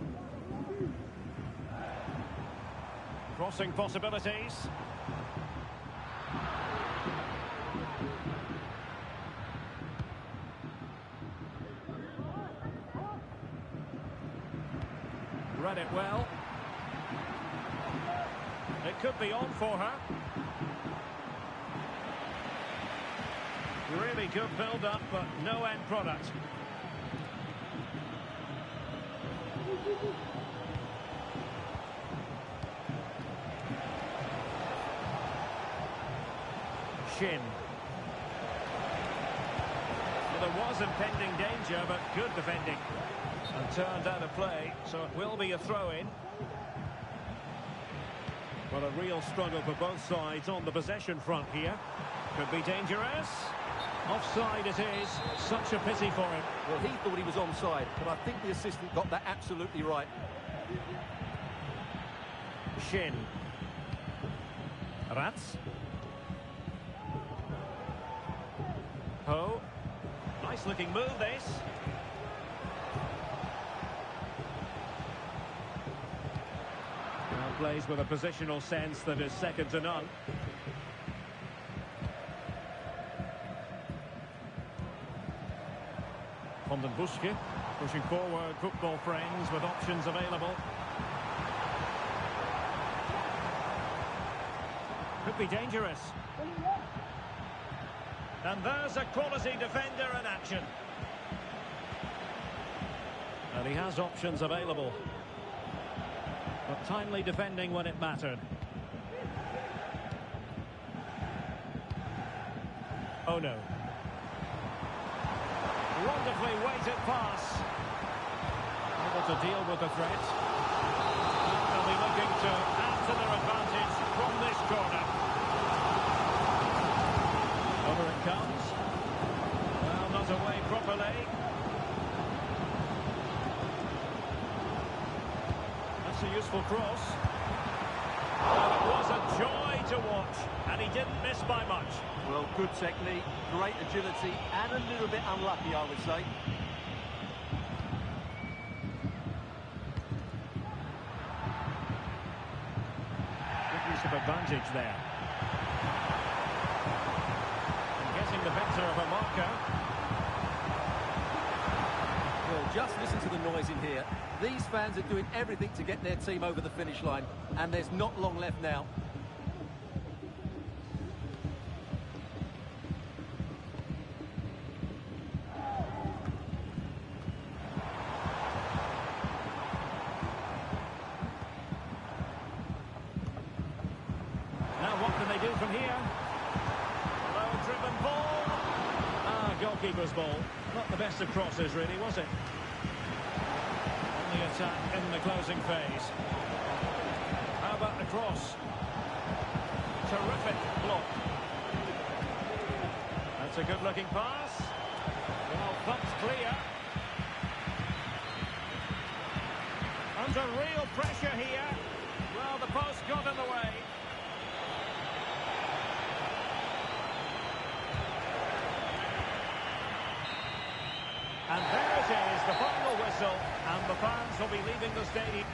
[SPEAKER 1] Crossing possibilities. Read it well. It could be on for her. Really good build-up, but no end product. Shin. Well, there was impending danger, but good defending. And turned out of play, so it will be a throw-in. Well, a real struggle for both sides on the possession front here. Could be dangerous. Offside it is. Such a pity for him.
[SPEAKER 2] Well, he thought he was onside, but I think the assistant got that absolutely right.
[SPEAKER 1] Shin. Rats. Ho. Nice looking move, this. Plays with a positional sense that is second to none. Van den Buske pushing forward, football friends with options available. Could be dangerous. And there's a quality defender in action. And he has options available. But timely defending when it mattered. Oh no. Wonderfully weighted pass. Able to deal with the threat. They'll be looking to add to their advantage from this corner. Over it comes. Well, not away properly. A useful cross. Well, it was a joy to watch, and he didn't miss by much.
[SPEAKER 2] Well, good technique, great agility, and a little bit unlucky, I would say.
[SPEAKER 1] advantage there. And getting the better of a marker.
[SPEAKER 2] Well, just listen to the noise in here. These fans are doing everything to get their team over the finish line, and there's not long left now.
[SPEAKER 1] Now what can they do from here? Low-driven ball. Goalkeeper's ball. Not the best of crosses, really, was it? On the attack in the closing phase. How about the cross? Terrific block. That's a good-looking pass. Well, thumped clear. Under real pressure here. Well, the post got in the way. And there it is, the final whistle, and the fans will be leaving the stadium.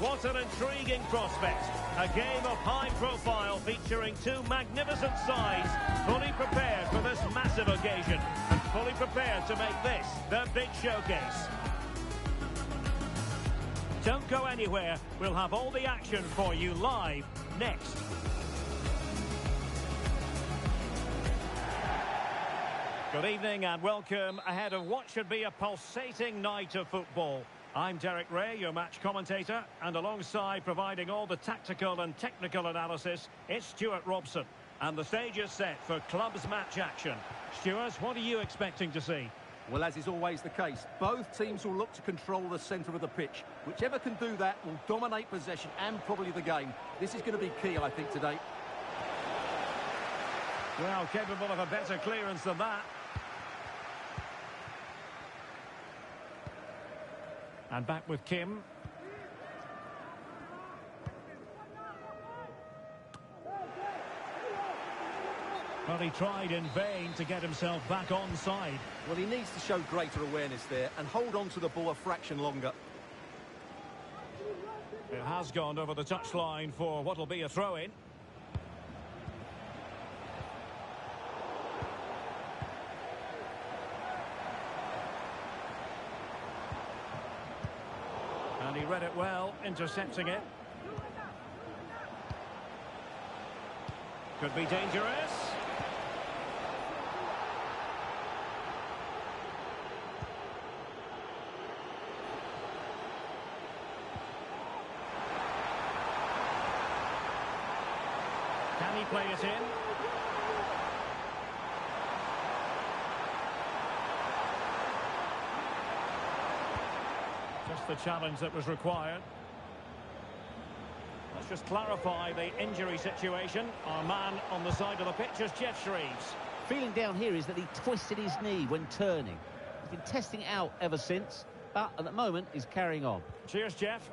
[SPEAKER 1] What an intriguing prospect. A game of high profile featuring two magnificent sides, fully prepared for this massive occasion and fully prepared to make this their big showcase. Don't go anywhere. We'll have all the action for you live next. Good evening and welcome ahead of what should be a pulsating night of football. I'm Derek Ray, your match commentator, and alongside providing all the tactical and technical analysis, it's Stuart Robson. And the stage is set for clubs match action. Stuart, what are you expecting to see?
[SPEAKER 2] Well, as is always the case, both teams will look to control the centre of the pitch. Whichever can do that will dominate possession and probably the game. This is going to be key, I think, today.
[SPEAKER 1] Well, capable of a better clearance than that. And back with Kim. Well, he tried in vain to get himself back onside.
[SPEAKER 2] Well, he needs to show greater awareness there and hold on to the ball a fraction longer.
[SPEAKER 1] It has gone over the touchline for what will be a throw-in. And he read it well, intercepting it. Could be dangerous. Can he play it in? Just the challenge that was required. Let's just clarify the injury situation. Our man on the side of the pitch is Geoff Shreeves.
[SPEAKER 3] Feeling down here is that he twisted his knee when turning. He's been testing it out ever since, but at the moment he's carrying on.
[SPEAKER 1] Cheers, Geoff.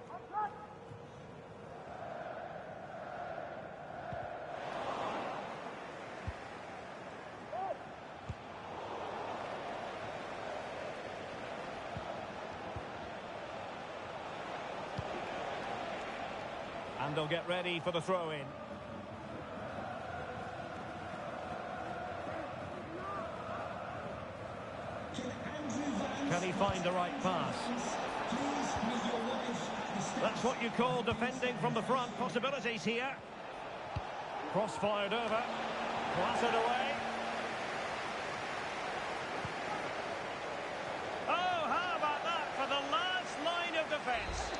[SPEAKER 1] And they'll get ready for the throw-in. Can he find the right pass? That's what you call defending from the front. Possibilities here. Cross fired over. Clattered away. Oh, how about that for the last line of defence?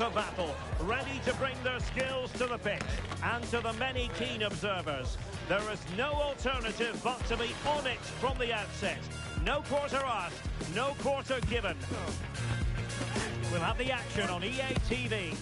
[SPEAKER 1] for battle, ready to bring their skills to the pitch. And to the many keen observers, there is no alternative but to be on it from the outset. No quarter asked, no quarter given. We'll have the action on EA TV.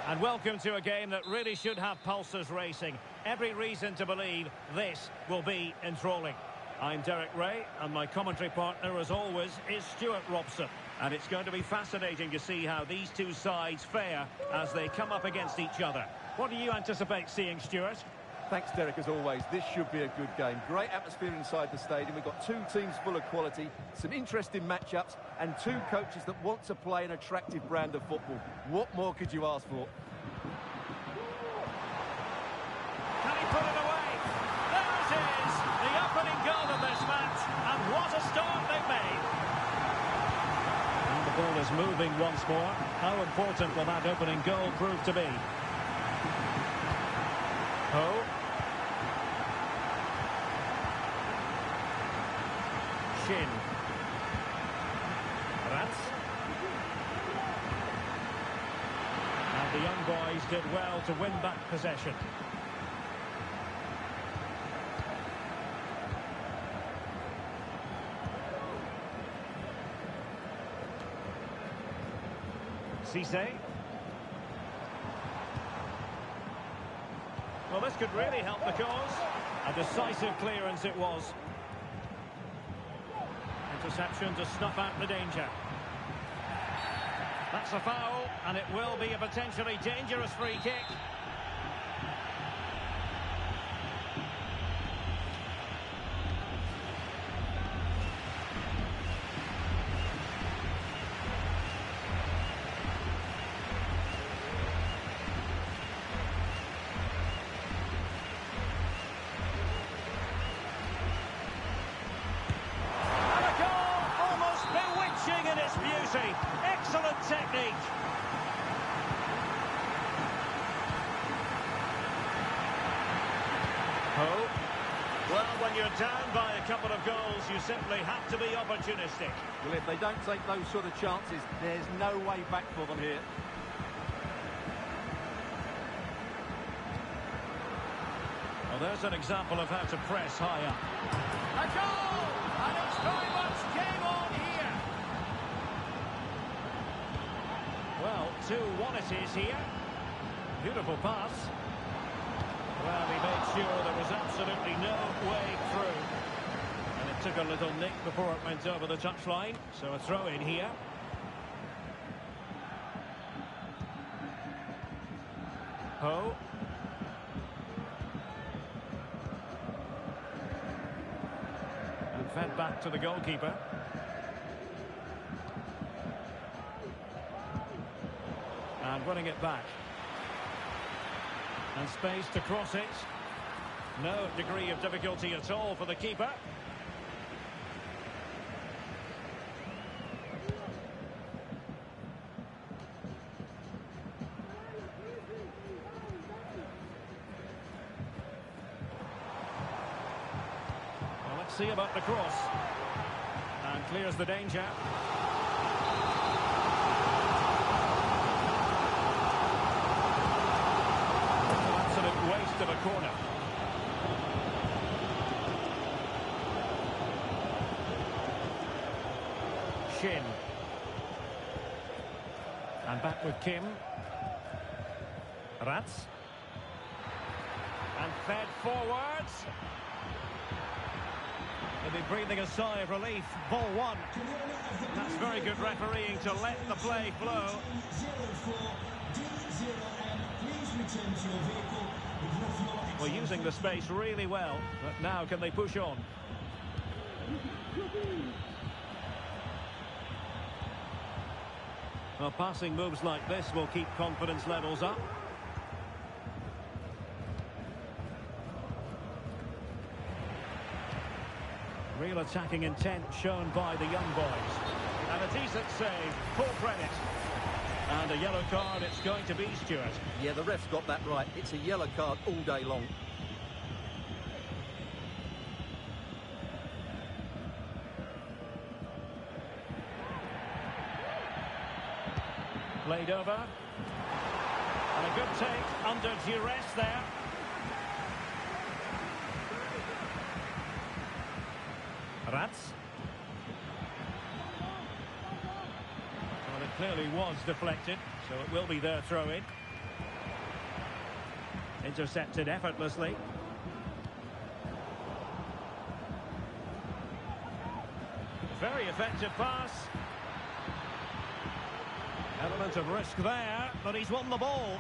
[SPEAKER 1] And welcome to a game that really should have pulses racing. Every reason to believe this will be enthralling. I'm Derek Ray, and my commentary partner, as always, is Stuart Robson. And it's going to be fascinating to see how these two sides fare as they come up against each other. What do you anticipate seeing, Stuart?
[SPEAKER 2] Thanks, Derek, as always. This should be a good game. Great atmosphere inside the stadium. We've got two teams full of quality, some interesting matchups, and two coaches that want to play an attractive brand of football. What more could you ask for?
[SPEAKER 1] Can he put it away? There it is! The opening goal of this match, and what a start they've made! And the ball is moving once more. How important will that opening goal prove to be? Oh. Shin. Rats. And the young boys did well to win back possession. Cisse. Well, this could really help the cause. A decisive clearance it was. Interception to snuff out the danger. That's a foul, and it will be a potentially dangerous free kick. Excellent technique. Oh. Well, when you're down by a couple of goals, you simply have to be opportunistic.
[SPEAKER 2] Well, if they don't take those sort of chances, there's no way back for them here.
[SPEAKER 1] Well, there's an example of how to press high up. A goal! And it's very much game on here. Well, 2-1 it is here. Beautiful pass. Well, he made sure there was absolutely no way through. And it took a little nick before it went over the touchline. So a throw in here. Ho. And fed back to the goalkeeper. And winning it back. And space to cross it. No degree of difficulty at all for the keeper. Well, let's see about the cross. And clears the danger. Waste of a corner. Shin. And back with Kim. Rats. And fed forwards. They'll be breathing a sigh of relief. Ball one. That's very good refereeing to let the play flow. Well, using the space really well, but now can they push on? Well, passing moves like this will keep confidence levels up. Real attacking intent shown by the young boys. And a decent save, full credit. And a yellow card it's going to be, Stuart.
[SPEAKER 2] Yeah, the ref's got that right. It's a yellow card all day long.
[SPEAKER 1] Played over. And a good take under duress there. Rats. Well, it clearly was deflected, so it will be their throw-in. Intercepted effortlessly. Very effective pass. Element of risk there, but he's won the ball.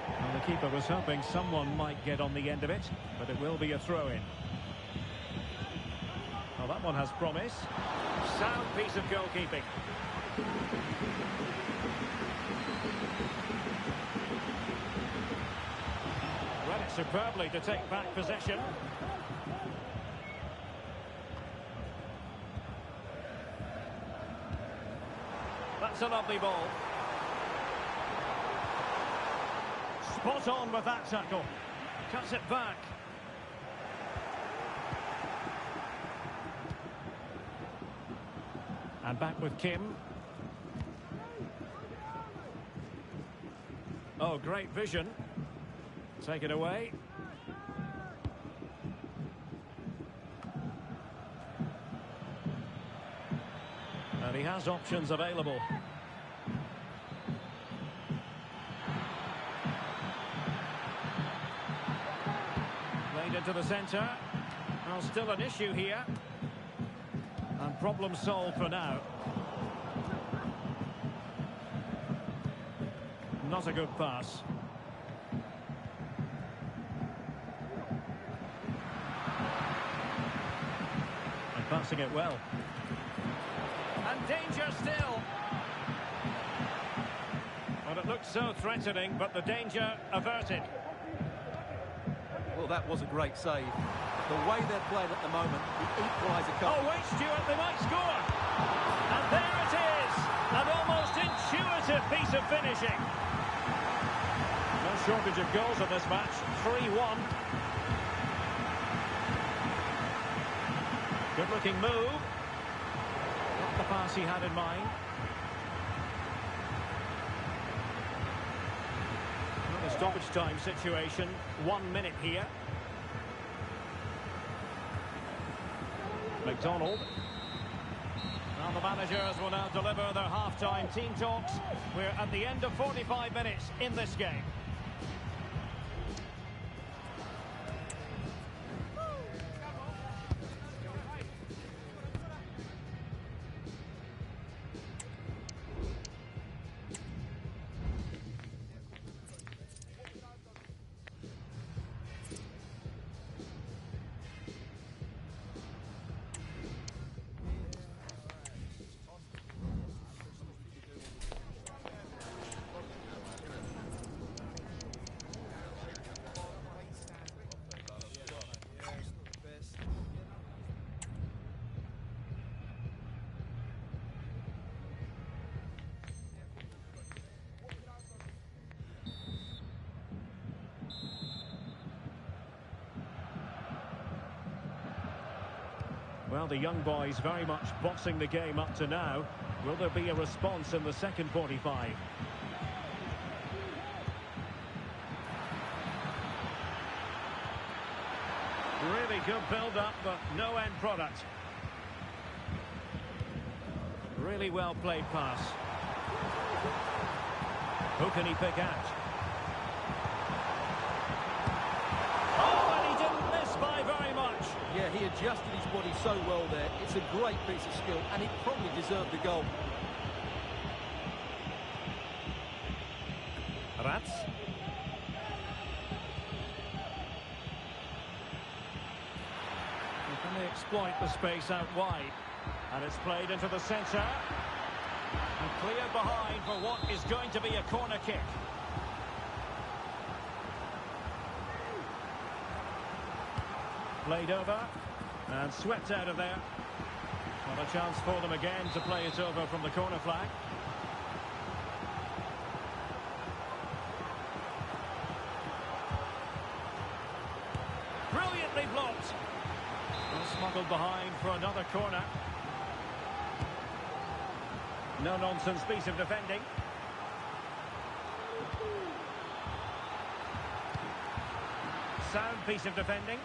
[SPEAKER 1] Well, the keeper was hoping someone might get on the end of it, but it will be a throw-in. Well, that one has promise. Sound piece of goalkeeping. Read it superbly to take back possession. That's a lovely ball. Spot on with that tackle. Cuts it back. And back with Kim. Oh, great vision. Take it away. And he has options available. Played into the centre. Well, still an issue here. And problem solved for now. Not a good pass. And passing it well. And danger still. Well, it looked so threatening, but the danger averted.
[SPEAKER 2] Well, that was a great save. The way they're playing at the moment, the equaliser comes.
[SPEAKER 1] Oh, wait, Stuart, they might score. And there it is. An almost intuitive piece of finishing. No shortage of goals in this match. 3-1. Good-looking move. Not the pass he had in mind. Well, the stoppage time situation. 1 minute here. McDonald. Now the managers will now deliver their half-time team talks. We're at the end of 45 minutes in this game. Well, the young boys very much bossing the game up to now. Will there be a response in the second 45? Really good build-up, but no end product. Really well played pass. Who can he pick out? Oh, and he didn't miss by very much.
[SPEAKER 2] Yeah, he adjusted his body so well there. It's a great piece of skill, and he probably deserved the goal.
[SPEAKER 1] Rats. Can they exploit the space out wide? And it's played into the centre. And cleared behind for what is going to be a corner kick. Played over. And swept out of there. Well, a chance for them again to play it over from the corner flag. Brilliantly blocked. Smuggled behind for another corner. No-nonsense piece of defending. Sound piece of defending.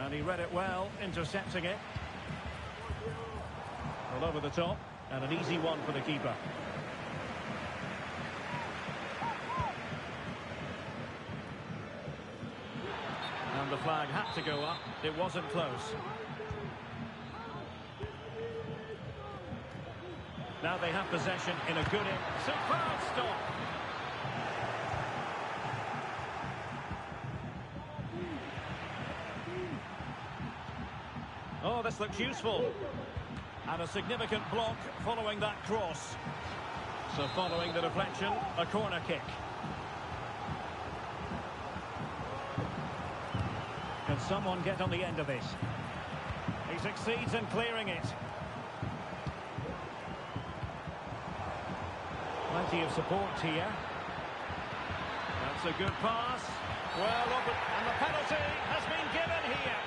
[SPEAKER 1] And he read it well, intercepting it. All over the top, and an easy one for the keeper. And the flag had to go up. It wasn't close. Now they have possession in a good superb stop. Oh, this looks useful. And a significant block following that cross. So following the deflection, a corner kick. Can someone get on the end of this? He succeeds in clearing it. Plenty of support here. That's a good pass. Well, and the penalty has been given here.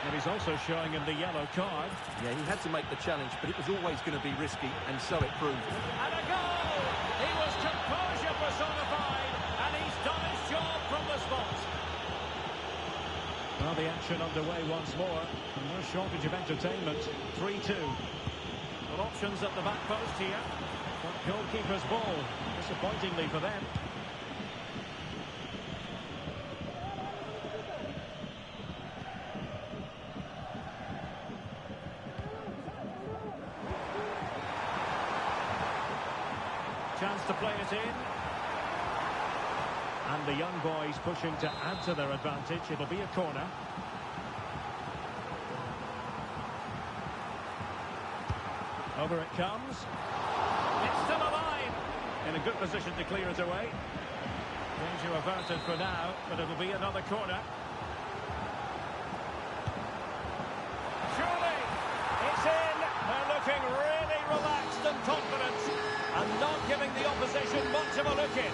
[SPEAKER 1] And he's also showing him the yellow card.
[SPEAKER 2] Yeah, he had to make the challenge, but it was always going to be risky, and so it proved.
[SPEAKER 1] And a goal! He was composure personified, and he's done his job from the spot. Well, the action underway once more. And no shortage of entertainment. 3-2. Well, options at the back post here. But goalkeeper's ball, disappointingly for them. Chance to play it in. And the young boys pushing to add to their advantage. It'll be a corner. Over it comes. It's still alive. In a good position to clear it away. Danger averted for now, but it'll be another corner. Surely, it's in. They're looking really relaxed and confident, and not giving the opposition much of a look in.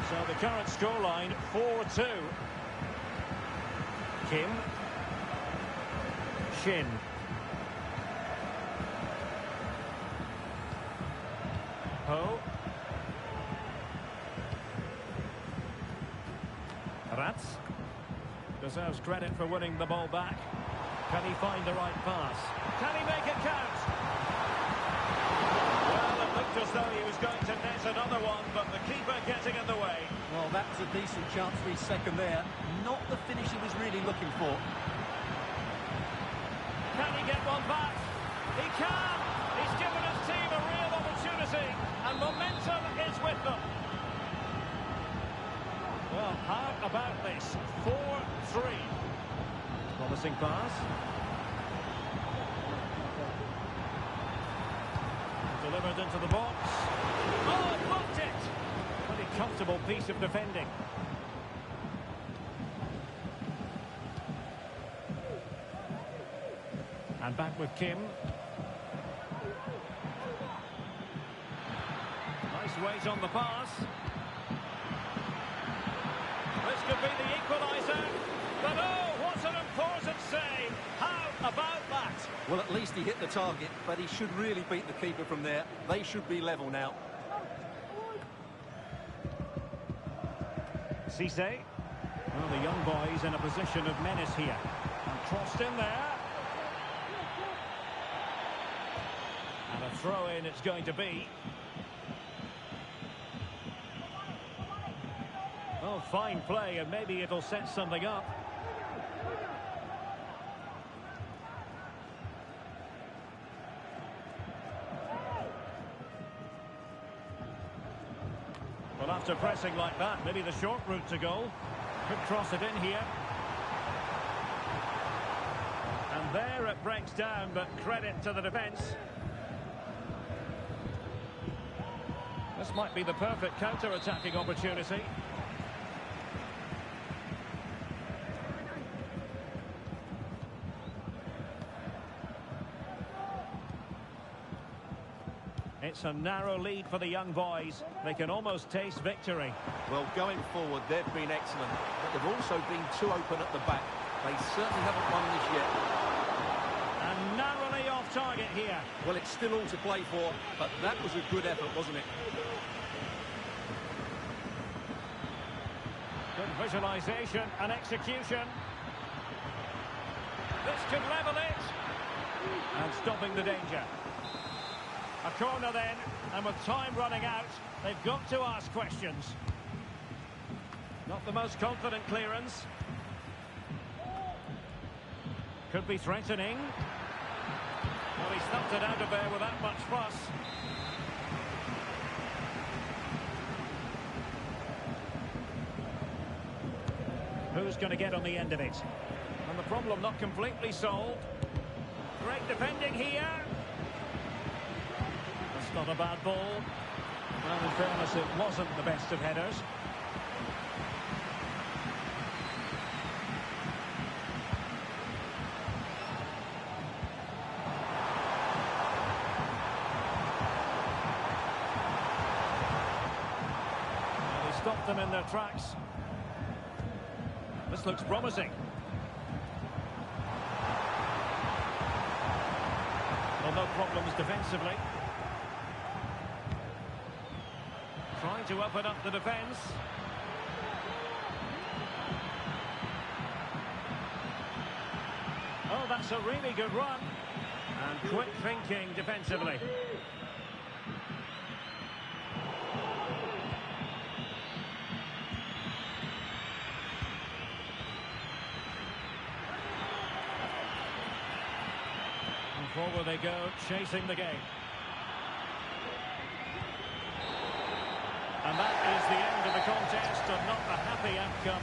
[SPEAKER 1] So the current scoreline, 4-2. Kim. Shin. Ho. Rats. Deserves credit for winning the ball back. Can he find the right pass? Can he make it count? Well, it looked as though he was going to net another one, but the keeper getting in the way.
[SPEAKER 2] Well, that was a decent chance for his second there. Not the finish he was really looking for.
[SPEAKER 1] Can he get one back? He can! He's given his team a real opportunity, and momentum is with them. Well, how about this? 4-3. Promising pass. Delivered into the box. Oh, blocked it! Pretty comfortable piece of defending. And back with Kim. Nice weight on the pass. This could be the equaliser. But oh, what an important save. How about that?
[SPEAKER 2] Well, at least he hit the target, but he should really beat the keeper from there. They should be level now.
[SPEAKER 1] Cisse. Well, the young boys in a position of menace here. And crossed in there. And a throw-in it's going to be. Oh, fine play, and maybe it'll set something up. Well, after pressing like that, maybe the short route to goal. Could cross it in here. And there it breaks down, but credit to the defence. This might be the perfect counter-attacking opportunity. It's a narrow lead for the young boys. They can almost taste victory.
[SPEAKER 2] Well, going forward, they've been excellent, but they've also been too open at the back. They certainly haven't won this yet.
[SPEAKER 1] And narrowly off target here.
[SPEAKER 2] Well, it's still all to play for, but that was a good effort, wasn't it?
[SPEAKER 1] Good visualisation and execution. This could level it. And stopping the danger. A corner then, and with time running out, they've got to ask questions. Not the most confident clearance. Could be threatening. Well, he stumped it out of there without much fuss. Who's going to get on the end of it? And the problem not completely solved. Great defending here. That's not a bad ball. Well, in fairness, it wasn't the best of headers. Well, he stopped them in their tracks. This looks promising. Well, no problems defensively. Trying to open up the defence. Oh, that's a really good run. And quick thinking defensively. Forward they go, chasing the game. And that is the end of the contest, and not a happy outcome.